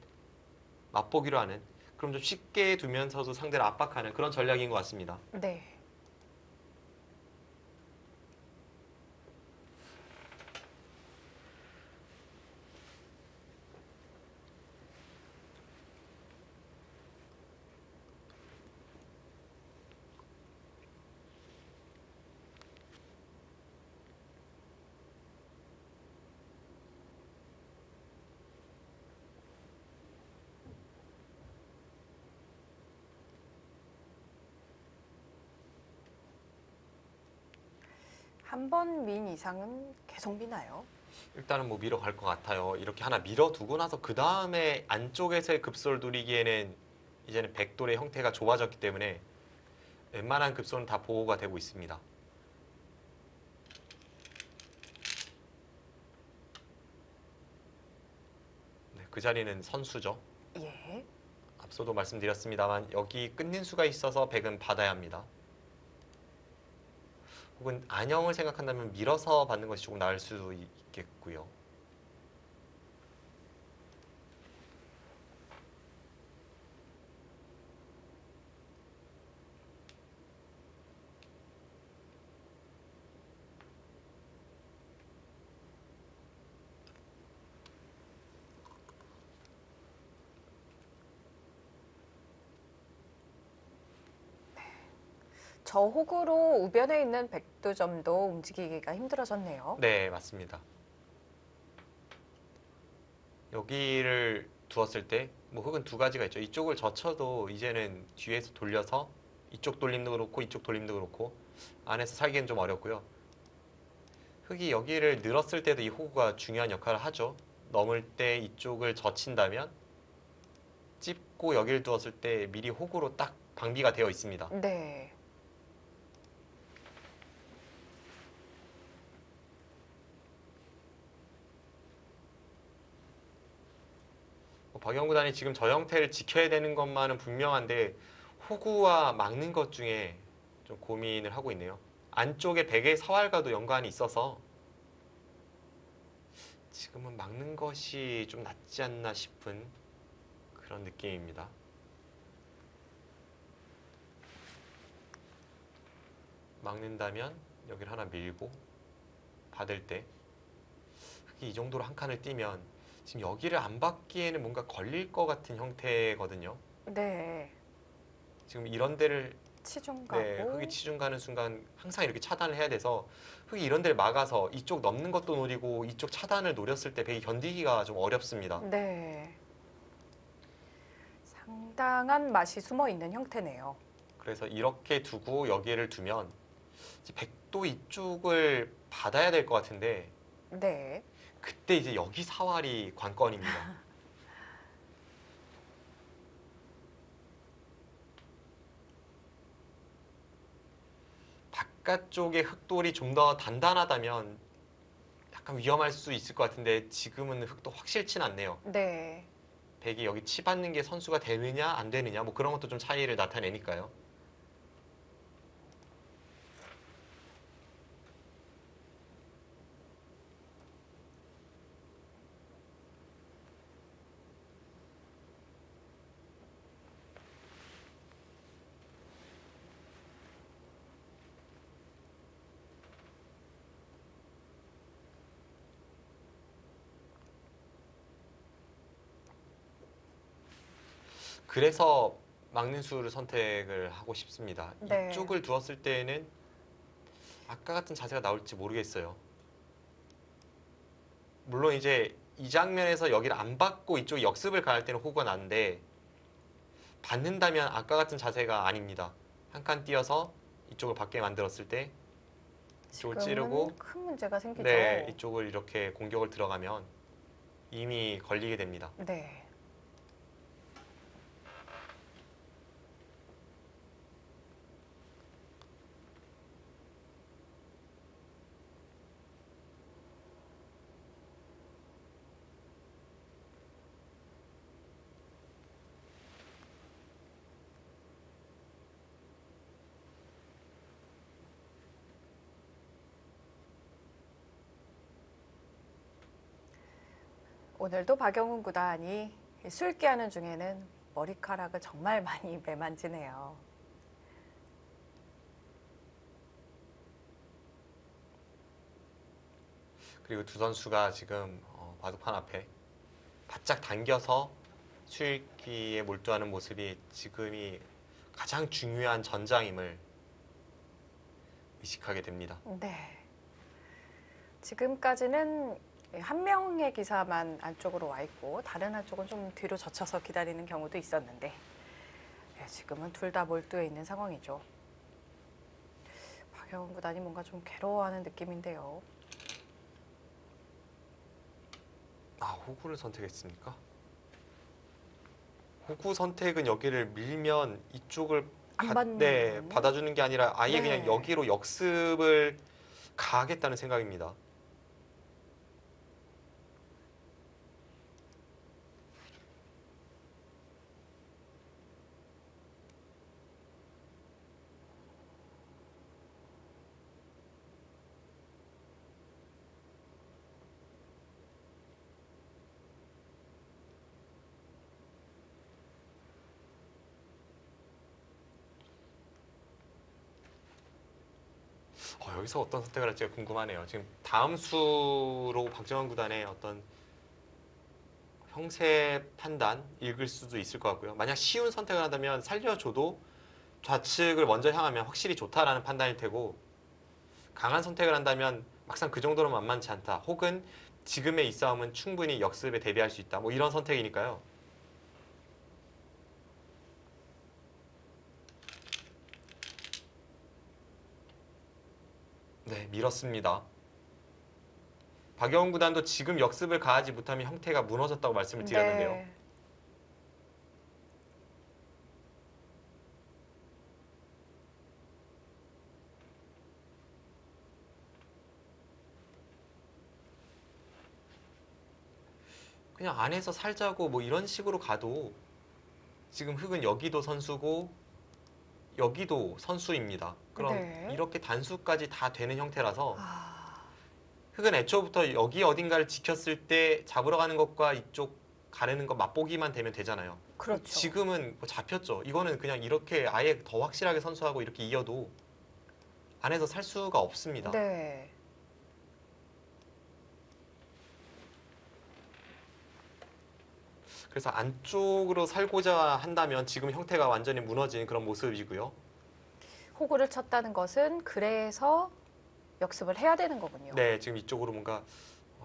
맛보기로 하는 그럼 좀 쉽게 두면서도 상대를 압박하는 그런 전략인 것 같습니다. 네. 한 번 민 이상은 계속 미나요? 일단은 뭐 밀어갈 것 같아요. 이렇게 하나 밀어두고 나서 그 다음에 안쪽에서의 급소를 누리기에는 이제는 백돌의 형태가 좁아졌기 때문에 웬만한 급소는 다 보호가 되고 있습니다. 네, 그 자리는 선수죠. 예. 앞서도 말씀드렸습니다만 여기 끊는 수가 있어서 백은 받아야 합니다. 혹은 안형을 생각한다면 밀어서 받는 것이 조금 나을 수도 있겠고요. 저 호구로 우변에 있는 백두점도 움직이기가 힘들어졌네요. 네, 맞습니다. 여기를 두었을 때 뭐 흙은 두 가지가 있죠. 이쪽을 젖혀도 이제는 뒤에서 돌려서 이쪽 돌림도 그렇고 이쪽 돌림도 그렇고 안에서 살기는 좀 어렵고요. 흙이 여기를 늘었을 때도 이 호구가 중요한 역할을 하죠. 넘을 때 이쪽을 젖힌다면 찝고 여기를 두었을 때 미리 호구로 딱 방비가 되어 있습니다. 네. 박영 구단이 지금 저 형태를 지켜야 되는 것만은 분명한데 호구와 막는 것 중에 좀 고민을 하고 있네요. 안쪽에 백의 사활과도 연관이 있어서 지금은 막는 것이 좀 낫지 않나 싶은 그런 느낌입니다. 막는다면 여기를 하나 밀고 받을 때 흙이 이 정도로 한 칸을 띄면 지금 여기를 안 받기에는 뭔가 걸릴 것 같은 형태거든요. 네. 지금 이런 데를 치중 가고. 네, 흙이 치중 가는 순간 항상 이렇게 차단을 해야 돼서 흙이 이런 데를 막아서 이쪽 넘는 것도 노리고 이쪽 차단을 노렸을 때 백이 견디기가 좀 어렵습니다. 네. 상당한 맛이 숨어 있는 형태네요. 그래서 이렇게 두고 여기를 두면 이제 백도 이쪽을 받아야 될 것 같은데 네. 그때 이제 여기 사활이 관건입니다. 바깥쪽의 흙돌이 좀 더 단단하다면 약간 위험할 수 있을 것 같은데 지금은 흙도 확실치 않네요. 네. 백이 여기 치받는 게 선수가 되느냐 안 되느냐 뭐 그런 것도 좀 차이를 나타내니까요. 그래서 막는 수를 선택을 하고 싶습니다. 네. 이쪽을 두었을 때에는 아까 같은 자세가 나올지 모르겠어요. 물론 이제 이 장면에서 여기를 안 받고 이쪽 역습을 가할 때는 호구가 나는데 받는다면 아까 같은 자세가 아닙니다. 한 칸 띄어서 이쪽을 받게 만들었을 때 이쪽을 찌르고 지금은 큰 문제가 생기죠. 네, 이쪽을 이렇게 공격을 들어가면 이미 걸리게 됩니다. 네. 오늘도 박영훈 구단이 술기하는 중에는 머리카락을 정말 많이 매만지네요. 그리고 두 선수가 지금 바둑판 앞에 바짝 당겨서 수읽기에 몰두하는 모습이 지금이 가장 중요한 전장임을 의식하게 됩니다. 네. 지금까지는 한 명의 기사만 안쪽으로 와 있고 다른 한쪽은 좀 뒤로 젖혀서 기다리는 경우도 있었는데 지금은 둘 다 몰두해 있는 상황이죠. 박영훈 구단이 뭔가 좀 괴로워하는 느낌인데요. 아, 호구를 선택했습니까? 호구 선택은 여기를 밀면 이쪽을 안 받는 네, 받아주는 게 아니라 아예 네. 그냥 여기로 역습을 가하겠다는 생각입니다. 여기서 어떤 선택을 할지가 궁금하네요. 지금 다음 수로 박정환 구단의 어떤 형세 판단 읽을 수도 있을 것 같고요. 만약 쉬운 선택을 한다면 살려줘도 좌측을 먼저 향하면 확실히 좋다라는 판단일 테고 강한 선택을 한다면 막상 그 정도로 만만치 않다. 혹은 지금의 이 싸움은 충분히 역습에 대비할 수 있다. 뭐 이런 선택이니까요. 네, 밀었습니다. 박영훈 구단도 지금 역습을 가하지 못하면 형태가 무너졌다고 말씀을 드렸는데요. 네. 그냥 안에서 살자고 뭐 이런 식으로 가도 지금 흑은 여기도 선수고 여기도 선수입니다. 그럼 네. 이렇게 단수까지 다 되는 형태라서 아, 흑은 애초부터 여기 어딘가를 지켰을 때 잡으러 가는 것과 이쪽 가르는 것 맛보기만 되면 되잖아요. 그렇죠. 지금은 뭐 잡혔죠. 이거는 그냥 이렇게 아예 더 확실하게 선수하고 이렇게 이어도 안에서 살 수가 없습니다. 네. 그래서 안쪽으로 살고자 한다면 지금 형태가 완전히 무너진 그런 모습이고요. 호구를 쳤다는 것은 그래서 역습을 해야 되는 거군요. 네, 지금 이쪽으로 뭔가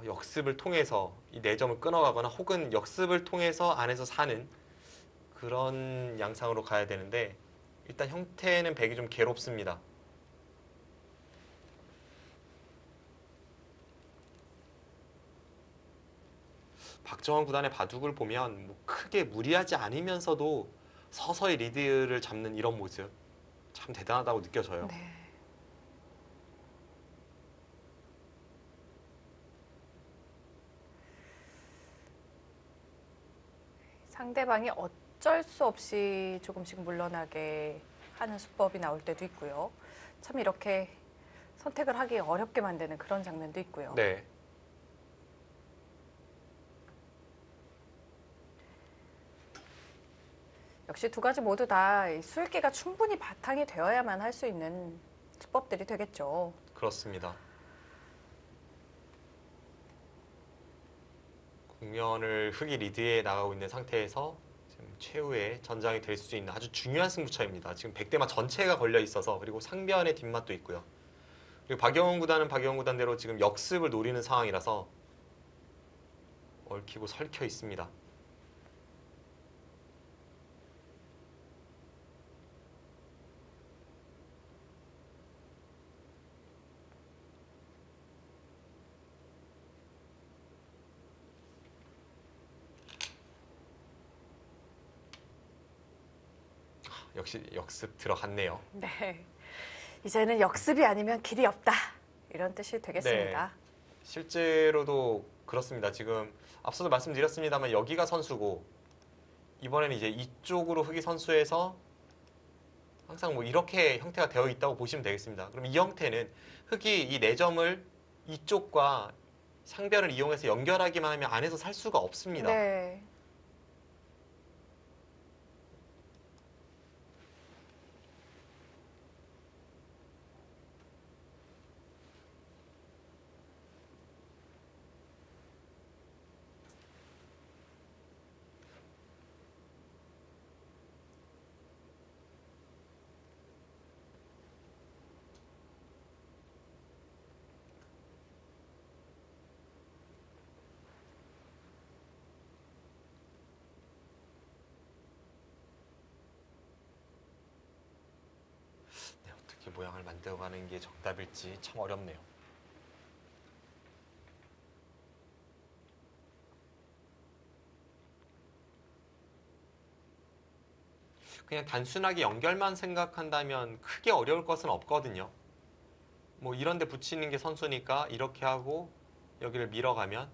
역습을 통해서 이 내점을 끊어가거나 혹은 역습을 통해서 안에서 사는 그런 양상으로 가야 되는데 일단 형태는 백이 좀 괴롭습니다. 박정원 구단의 바둑을 보면 뭐 크게 무리하지 않으면서도 서서히 리드를 잡는 이런 모습 참 대단하다고 느껴져요. 네. 상대방이 어쩔 수 없이 조금씩 물러나게 하는 수법이 나올 때도 있고요. 참 이렇게 선택을 하기 어렵게 만드는 그런 장면도 있고요. 네. 역시 두 가지 모두 다 이 술기가 충분히 바탕이 되어야만 할 수 있는 수법들이 되겠죠. 그렇습니다. 국면을 흑이 리드에 나가고 있는 상태에서 지금 최후의 전장이 될 수 있는 아주 중요한 승부처입니다. 지금 백대마 전체가 걸려 있어서 그리고 상변의 뒷맛도 있고요. 그리고 박영훈 구단은 박영훈 구단대로 지금 역습을 노리는 상황이라서 얽히고 설켜 있습니다. 역시 역습 들어갔네요. 네. 이제는 역습이 아니면 길이 없다. 이런 뜻이 되겠습니다. 실제로도 그렇습니다. 지금 앞서도 말씀드렸습니다만 여기가 선수고 이번에는 이제 이쪽으로 흑이 선수해서 항상 뭐 이렇게 형태가 되어 있다고 보시면 되겠습니다. 그럼 이 형태는 흑이 이 4점을 이쪽과 상변을 이용해서 연결하기만 하면 안에서 살 수가 없습니다. 네. 네, 어떻게 모양을 만들어가는 게 정답일지 참 어렵네요. 그냥 단순하게 연결만 생각한다면 크게 어려울 것은 없거든요. 뭐 이런 데 붙이는 게 선수니까 이렇게 하고 여기를 밀어가면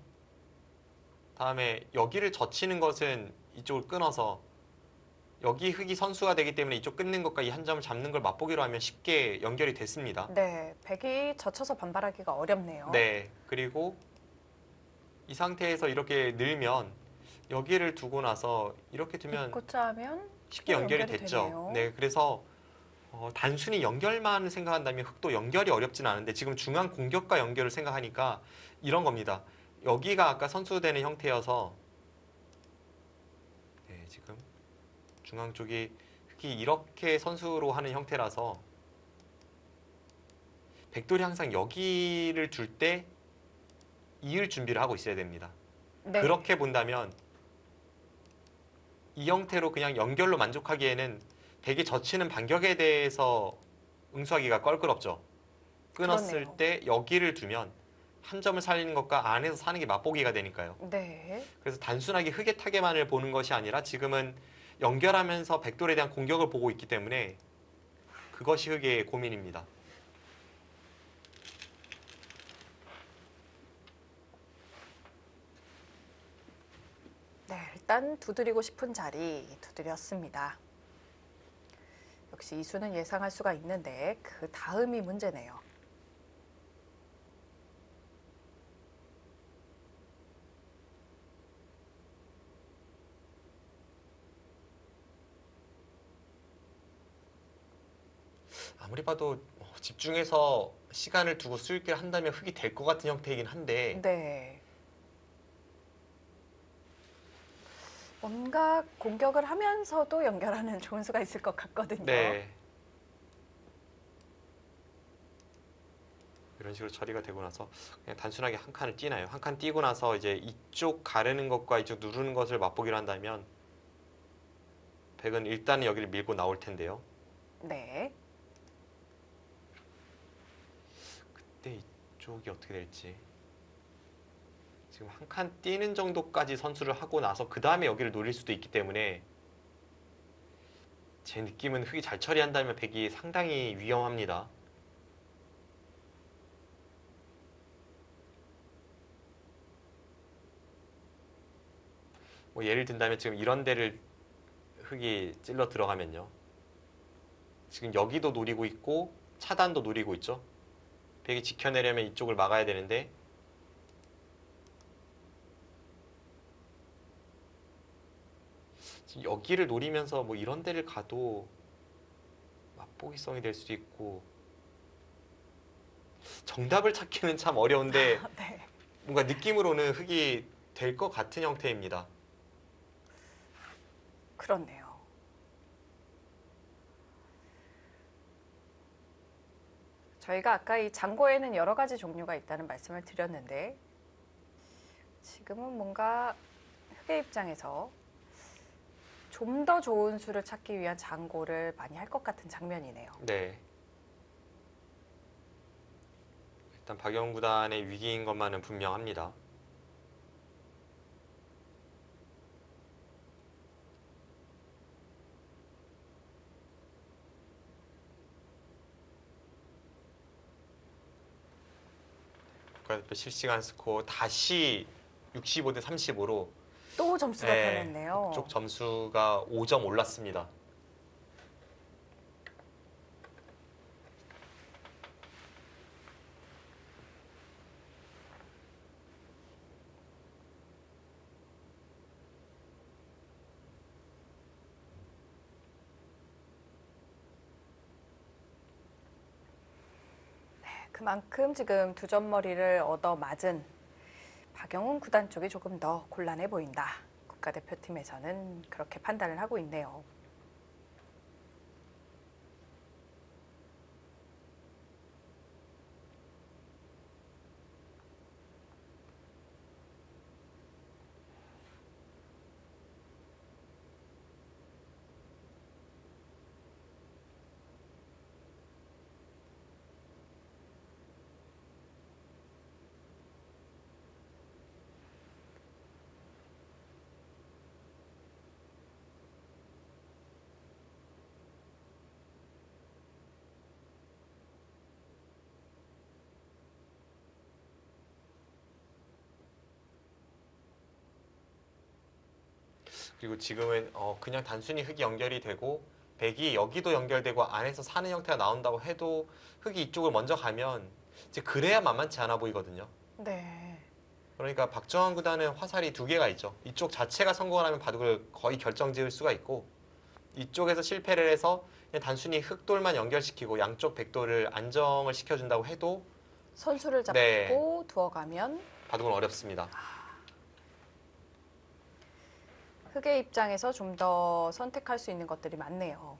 다음에 여기를 젖히는 것은 이쪽을 끊어서 여기 흑이 선수가 되기 때문에 이쪽 끊는 것과 이 한 점을 잡는 걸 맛보기로 하면 쉽게 연결이 됐습니다. 네. 백이 젖혀서 반발하기가 어렵네요. 네. 그리고 이 상태에서 이렇게 늘면 여기를 두고 나서 이렇게 두면 빗고자 하면 쉽게 연결이 연결이 됐죠. 되네요. 네. 그래서 단순히 연결만 생각한다면 흑도 연결이 어렵진 않은데 지금 중앙 공격과 연결을 생각하니까 이런 겁니다. 여기가 아까 선수되는 형태여서 네, 지금 중앙 쪽이 흑이 이렇게 선수로 하는 형태라서 백돌이 항상 여기를 줄 때 이을 준비를 하고 있어야 됩니다. 네. 그렇게 본다면 이 형태로 그냥 연결로 만족하기에는 백이 젖히는 반격에 대해서 응수하기가 껄끄럽죠. 끊었을 그렇네요. 때 여기를 두면 한 점을 살리는 것과 안에서 사는 게 맛보기가 되니까요. 네. 그래서 단순하게 흑의 타겟만을 보는 것이 아니라 지금은 연결하면서 백돌에 대한 공격을 보고 있기 때문에 그것이 흑의 고민입니다. 네, 일단 두드리고 싶은 자리 두드렸습니다. 역시 이수는 예상할 수가 있는데 그 다음이 문제네요. 아무리 봐도 집중해서 시간을 두고 수익을 한다면 흑이 될 것 같은 형태이긴 한데 네. 뭔가 공격을 하면서도 연결하는 좋은 수가 있을 것 같거든요. 네. 이런 식으로 처리가 되고 나서 그냥 단순하게 한 칸을 띄나요. 한 칸 띄고 나서 이제 이쪽 가르는 것과 이쪽 누르는 것을 맛보기로 한다면 백은 일단은 여기를 밀고 나올 텐데요. 네. 그때 이쪽이 어떻게 될지. 지금 한 칸 띄는 정도까지 선수를 하고 나서 그 다음에 여기를 노릴 수도 있기 때문에 제 느낌은 흑이 잘 처리한다면 백이 상당히 위험합니다. 뭐 예를 든다면 지금 이런 데를 흑이 찔러 들어가면요. 지금 여기도 노리고 있고 차단도 노리고 있죠. 백이 지켜내려면 이쪽을 막아야 되는데 지금 여기를 노리면서 뭐 이런 데를 가도 맛보기성이 될 수도 있고 정답을 찾기는 참 어려운데 네. 뭔가 느낌으로는 흑이 될 것 같은 형태입니다. 그렇네요. 저희가 아까 이 장고에는 여러 가지 종류가 있다는 말씀을 드렸는데 지금은 뭔가 흑의 입장에서 좀 더 좋은 수를 찾기 위한 장고를 많이 할 것 같은 장면이네요. 네. 일단 박영 구단의 위기인 것만은 분명합니다. 국가대표 실시간 스코어 다시 65대 35로 또 점수가 변했네요. 쪽 점수가 5점 올랐습니다. 그만큼 지금 두 점머리를 얻어맞은 박영훈 구단 쪽이 조금 더 곤란해 보인다. 국가대표팀에서는 그렇게 판단을 하고 있네요. 그리고 지금은 그냥 단순히 흑이 연결이 되고 백이 여기도 연결되고 안에서 사는 형태가 나온다고 해도 흑이 이쪽을 먼저 가면 이제 그래야 만만치 않아 보이거든요. 네. 그러니까 박정환 구단은 화살이 두 개가 있죠. 이쪽 자체가 성공을 하면 바둑을 거의 결정지을 수가 있고 이쪽에서 실패를 해서 그냥 단순히 흑돌만 연결시키고 양쪽 백돌을 안정을 시켜준다고 해도 선수를 잡고 네. 두어가면 바둑은 어렵습니다. 흑의 입장에서 좀 더 선택할 수 있는 것들이 많네요.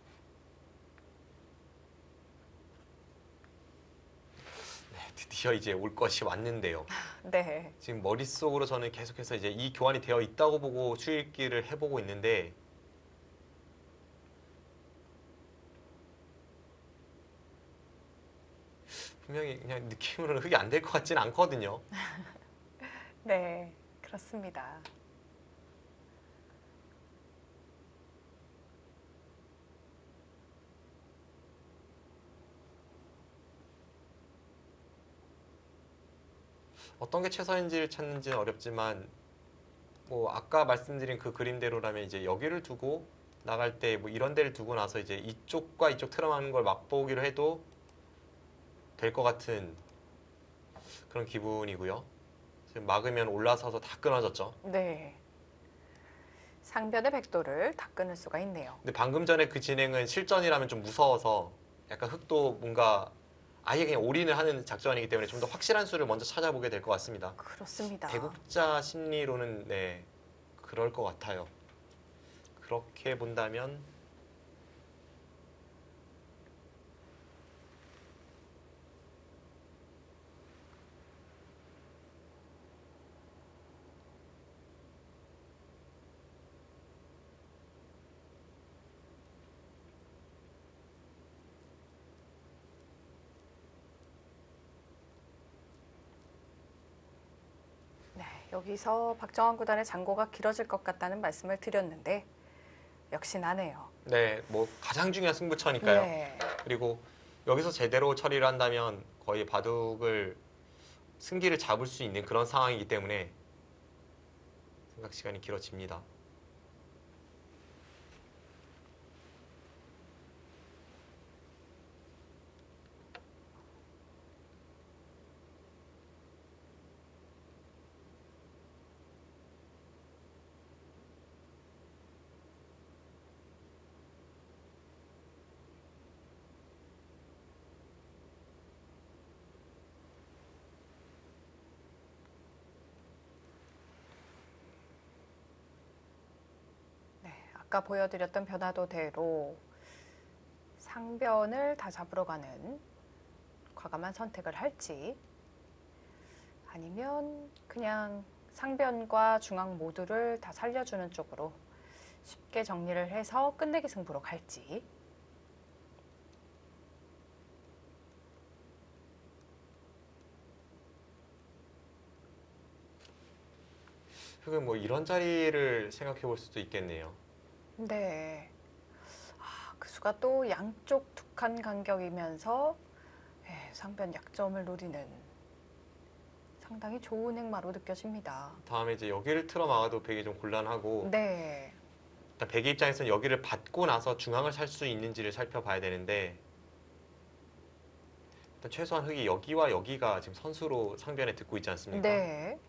네, 드디어 이제 올 것이 왔는데요. 네. 지금 머릿속으로 저는 계속해서 이제 이 교환이 되어 있다고 보고 추익기를 해보고 있는데 분명히 그냥 느낌으로는 흑이 안 될 것 같지는 않거든요. 네, 그렇습니다. 어떤 게 최선인지를 찾는지는 어렵지만 뭐 아까 말씀드린 그 그림대로라면 이제 여기를 두고 나갈 때 뭐 이런 데를 두고 나서 이제 이쪽과 이쪽 틀어막는 걸 맛보기로 해도 될 것 같은 그런 기분이고요. 지금 막으면 올라서서 다 끊어졌죠. 네. 상변의 백도를 다 끊을 수가 있네요. 근데 방금 전에 그 진행은 실전이라면 좀 무서워서 약간 흑도 뭔가 아예 그냥 올인을 하는 작전이기 때문에 좀 더 확실한 수를 먼저 찾아보게 될 것 같습니다. 그렇습니다. 대국자 심리로는 네 그럴 것 같아요. 그렇게 본다면 네, 여기서 박정환 구단의 장고가 길어질 것 같다는 말씀을 드렸는데 역시 나네요. 네 뭐 가장 중요한 승부처니까요. 네. 그리고 여기서 제대로 처리를 한다면 거의 바둑을 승기를 잡을 수 있는 그런 상황이기 때문에 생각 시간이 길어집니다. 네, 아까 보여드렸던 변화도대로 상변을 다 잡으러 가는 과감한 선택을 할지 아니면 그냥 상변과 중앙 모두를 다 살려주는 쪽으로 쉽게 정리를 해서 끝내기 승부로 갈지. 흑은 뭐 이런 자리를 생각해 볼 수도 있겠네요. 네. 그 수가 또 양쪽 두 칸 간격이면서 상변 약점을 노리는 상당히 좋은 행마로 느껴집니다. 다음에 이제 여기를 틀어 막아도 백이 좀 곤란하고 네. 일단 백의 입장에서는 여기를 받고 나서 중앙을 살 수 있는지를 살펴봐야 되는데 일단 최소한 흑이 여기와 여기가 지금 선수로 상변에 듣고 있지 않습니까? 네.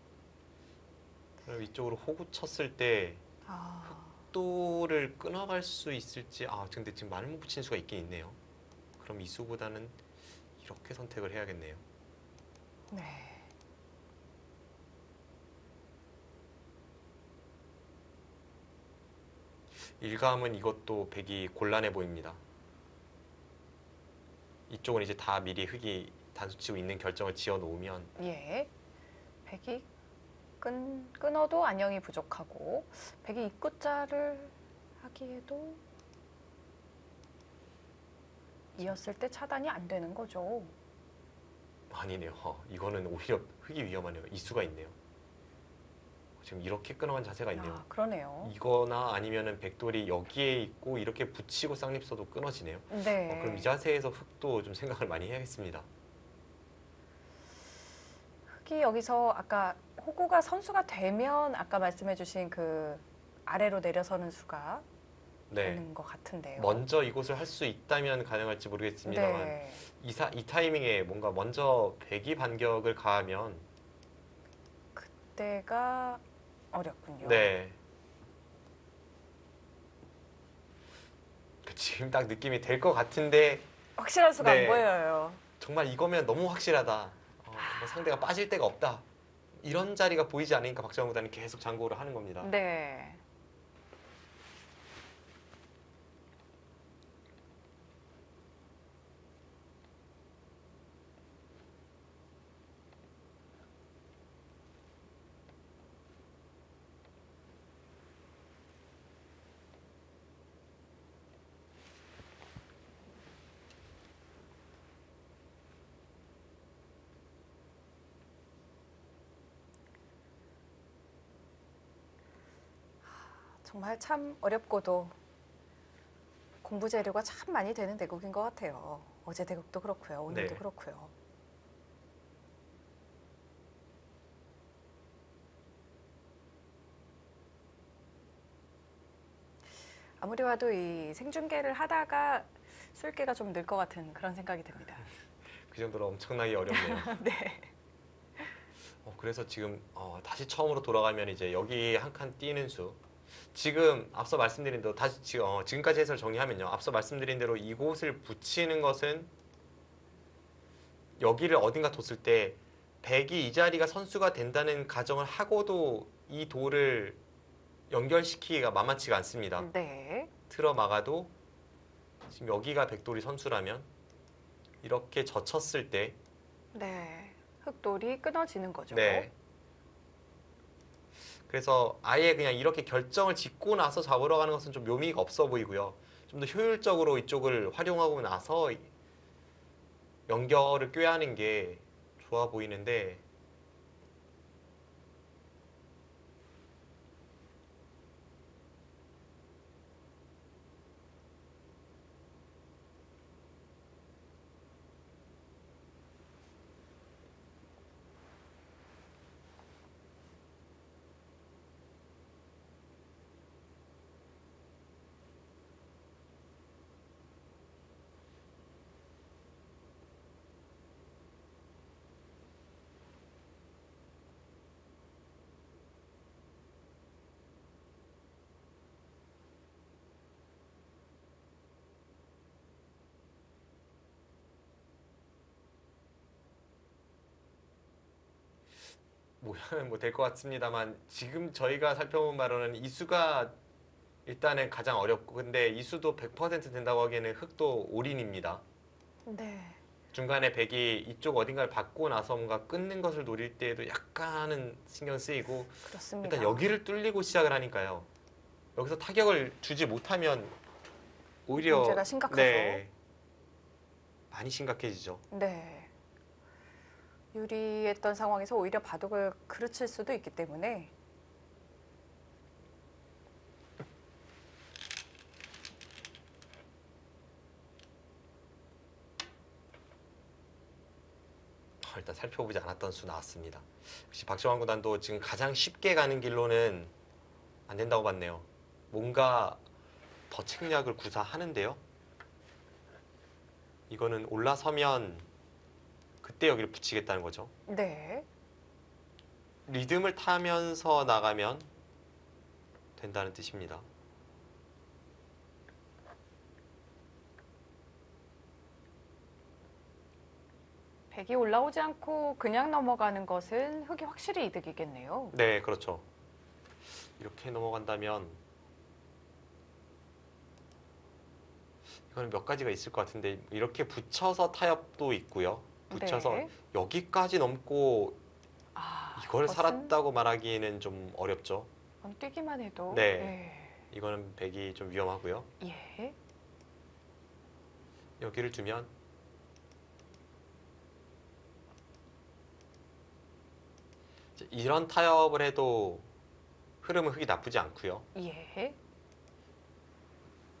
그럼 이쪽으로 호구 쳤을 때 아, 또를 끊어갈 수 있을지 근데 지금 말을 못 붙인 수가 있긴 있네요. 그럼 이 수보다는 이렇게 선택을 해야겠네요. 네. 일감은 이것도 백이 곤란해 보입니다. 이쪽은 이제 다 미리 흑이 단수치고 있는 결정을 지어 놓으면 예. 백이 끊어도 안녕이 부족하고 백이 입구자를 하기에도 이었을 때 차단이 안 되는 거죠. 아니네요. 이거는 오히려 흑이 위험하네요. 이수가 있네요. 지금 이렇게 끊어간 자세가 있네요. 아, 그러네요. 이거나 아니면은 백돌이 여기에 있고 이렇게 붙이고 쌍립 써도 끊어지네요. 네. 그럼 이 자세에서 흑도 좀 생각을 많이 해야겠습니다. 흑이 여기서 아까 호구가 선수가 되면 아까 말씀해주신 그 아래로 내려서는 수가 네. 되는 것 같은데요. 먼저 이곳을 할 수 있다면 가능할지 모르겠습니다만 네. 이 타이밍에 뭔가 먼저 백이 반격을 가하면 그때가 어렵군요. 네. 지금 딱 느낌이 될 것 같은데 확실한 수가 네. 안 보여요. 정말 이거면 너무 확실하다. 뭐 상대가 빠질 데가 없다. 이런 자리가 보이지 않으니까 박정우 구단이 계속 장고를 하는 겁니다. 네. 정말 참 어렵고도 공부 재료가 참 많이 되는 대국인 것 같아요. 어제 대국도 그렇고요. 오늘도 네. 그렇고요. 아무리 봐도 이 생중계를 하다가 술기가 좀 늘 것 같은 그런 생각이 듭니다. 그 정도로 엄청나게 어렵네요. 네. 그래서 지금 다시 처음으로 돌아가면 이제 여기 한 칸 띄는 수. 지금 앞서 말씀드린 대로 다시 지금까지 해설 정리하면요. 앞서 말씀드린 대로 이곳을 붙이는 것은 여기를 어딘가 뒀을 때 백이 이 자리가 선수가 된다는 가정을 하고도 이 돌을 연결시키기가 만만치가 않습니다. 네. 틀어 막아도 지금 여기가 백돌이 선수라면 이렇게 젖혔을 때 네. 흑돌이 끊어지는 거죠. 네. 그래서 아예 그냥 이렇게 결정을 짓고 나서 잡으러 가는 것은 좀 묘미가 없어 보이고요. 좀 더 효율적으로 이쪽을 활용하고 나서 연결을 꾀하는 게 좋아 보이는데 모양은 뭐 될 것 같습니다만 지금 저희가 살펴본 바로는 이수가 일단은 가장 어렵고 근데 이수도 100% 된다고 하기에는 흑도 올인입니다. 네. 중간에 백이 이쪽 어딘가를 받고 나서 뭔가 끊는 것을 노릴 때에도 약간은 신경 쓰이고 그렇습니다. 일단 여기를 뚫리고 시작을 하니까요. 여기서 타격을 주지 못하면 오히려 문제가 심각하죠. 네, 많이 심각해지죠. 네. 유리했던 상황에서 오히려 바둑을 그르칠 수도 있기 때문에 일단 살펴보지 않았던 수 나왔습니다. 역시 박정환 구단도 지금 가장 쉽게 가는 길로는 안 된다고 봤네요. 뭔가 더 책략을 구사하는데요. 이거는 올라서면 그때 여기를 붙이겠다는 거죠. 네. 리듬을 타면서 나가면 된다는 뜻입니다. 백이 올라오지 않고 그냥 넘어가는 것은 흑이 확실히 이득이겠네요. 네, 그렇죠. 이렇게 넘어간다면 이거는 몇 가지가 있을 것 같은데 이렇게 붙여서 타협도 있고요. 붙여서 네. 여기까지 넘고 이걸 그것은 살았다고 말하기에는 좀 어렵죠. 뛰기만 해도 네. 이거는 백이 좀 위험하고요. 예. 여기를 두면 이제 이런 타협을 해도 흐름은 흑이 나쁘지 않고요. 예.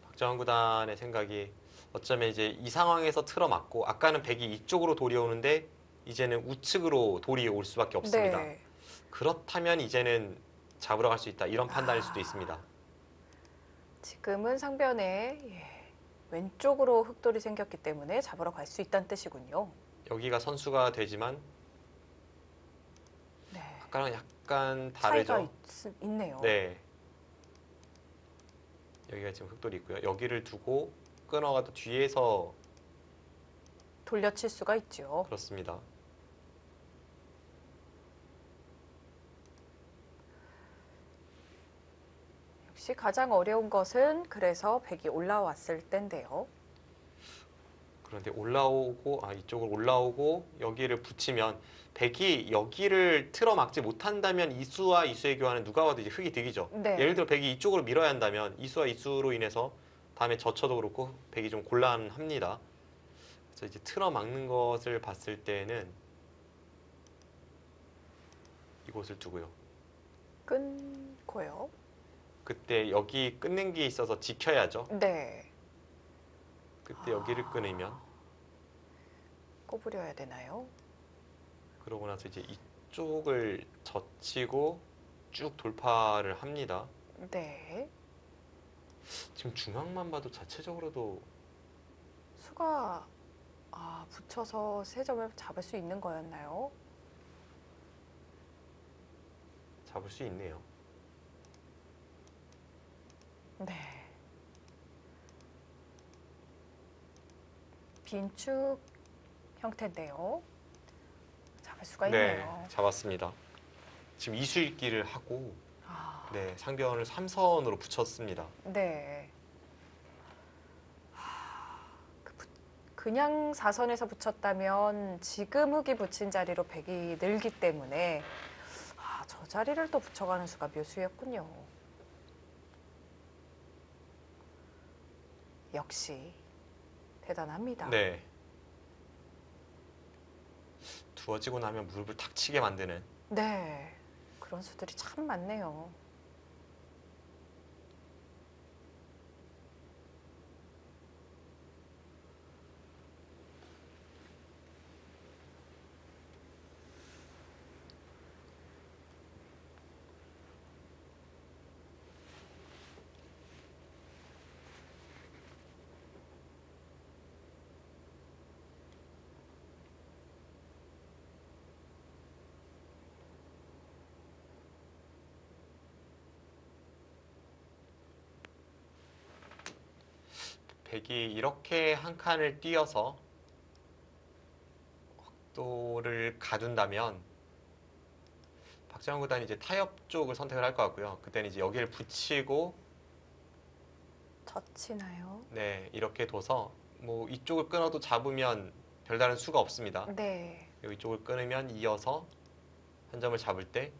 박정환 구단의 생각이 어쩌면 이제 이 상황에서 틀어맞고 아까는 백이 이쪽으로 돌이 오는데 이제는 우측으로 돌이 올 수밖에 없습니다. 네. 그렇다면 이제는 잡으러 갈 수 있다 이런 판단일 수도 있습니다. 지금은 상변에 왼쪽으로 흑돌이 생겼기 때문에 잡으러 갈 수 있다는 뜻이군요. 여기가 선수가 되지만 네. 아까랑 약간 차이가 다르죠. 있네요. 네. 여기가 지금 흑돌이 있고요. 여기를 두고 끊어가도 뒤에서 돌려칠 수가 있죠. 그렇습니다. 역시 가장 어려운 것은 그래서 백이 올라왔을 때인데요. 그런데 올라오고 이쪽으로 올라오고 여기를 붙이면 백이 여기를 틀어 막지 못한다면 이수와 이수의 교환은 누가 와도 이제 흑이 득이죠. 네. 예를 들어 백이 이쪽으로 밀어야 한다면 이수와 이수로 인해서 다음에 젖혀도 그렇고 백이 좀 곤란합니다. 그래서 이제 틀어 막는 것을 봤을 때는 이곳을 두고요. 끊고요. 그때 여기 끊는 게 있어서 지켜야죠. 네. 그때 여기를 끊으면 꼬부려야 되나요? 그러고 나서 이제 이쪽을 젖히고 쭉 돌파를 합니다. 네. 지금 중앙만 봐도 자체적으로도 수가 붙여서 세 점을 잡을 수 있는 거였나요? 잡을 수 있네요. 네. 빈축 형태인데요. 잡을 수가 있네요. 잡았습니다. 지금 이수익기를 하고 아, 네, 상변을 3선으로 붙였습니다. 네. 그냥 4선에서 붙였다면 지금 흙이 붙인 자리로 백이 늘기 때문에 저 자리를 또 붙여가는 수가 묘수였군요. 역시 대단합니다. 네. 두어지고 나면 무릎을 탁 치게 만드는 네, 그런 수들이 참 많네요. 백이 이렇게 한 칸을 띄어서 확도를 가둔다면 박정호 구단이 이제 타협 쪽을 선택을 할 것 같고요. 그때는 이제 여기를 붙이고 젖히나요? 네, 이렇게 둬서 뭐 이쪽을 끊어도 잡으면 별다른 수가 없습니다. 네. 여기 이쪽을 끊으면 이어서 한 점을 잡을 때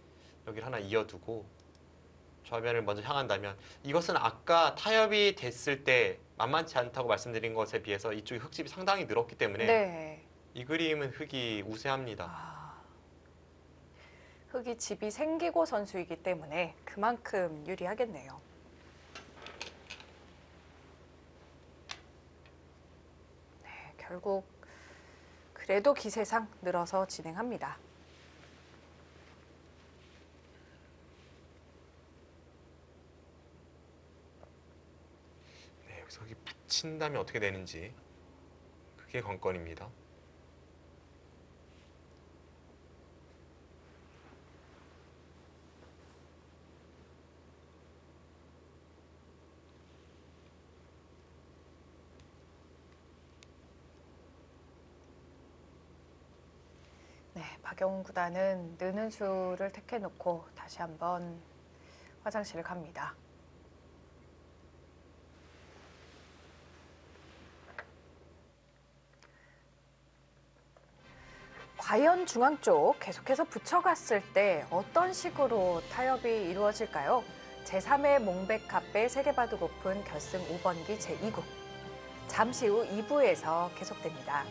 여기를 하나 이어두고 좌변을 먼저 향한다면 이것은 아까 타협이 됐을 때 만만치 않다고 말씀드린 것에 비해서 이쪽이 흙집이 상당히 늘었기 때문에 네. 이 그림은 흙이 우세합니다. 흙이 집이 생기고 선수이기 때문에 그만큼 유리하겠네요. 네, 결국 그래도 기세상 늘어서 진행합니다. 네, 여기서 흙이 붙인다면 어떻게 되는지 그게 관건입니다. 네, 박영훈 구단은 느는 수를 택해놓고 다시 한번 화장실을 갑니다. 과연 중앙 쪽 계속해서 붙여갔을 때 어떤 식으로 타협이 이루어질까요? 제3회 몽백갑배 세계바둑 오픈 결승 5번기 제2국. 잠시 후 2부에서 계속됩니다.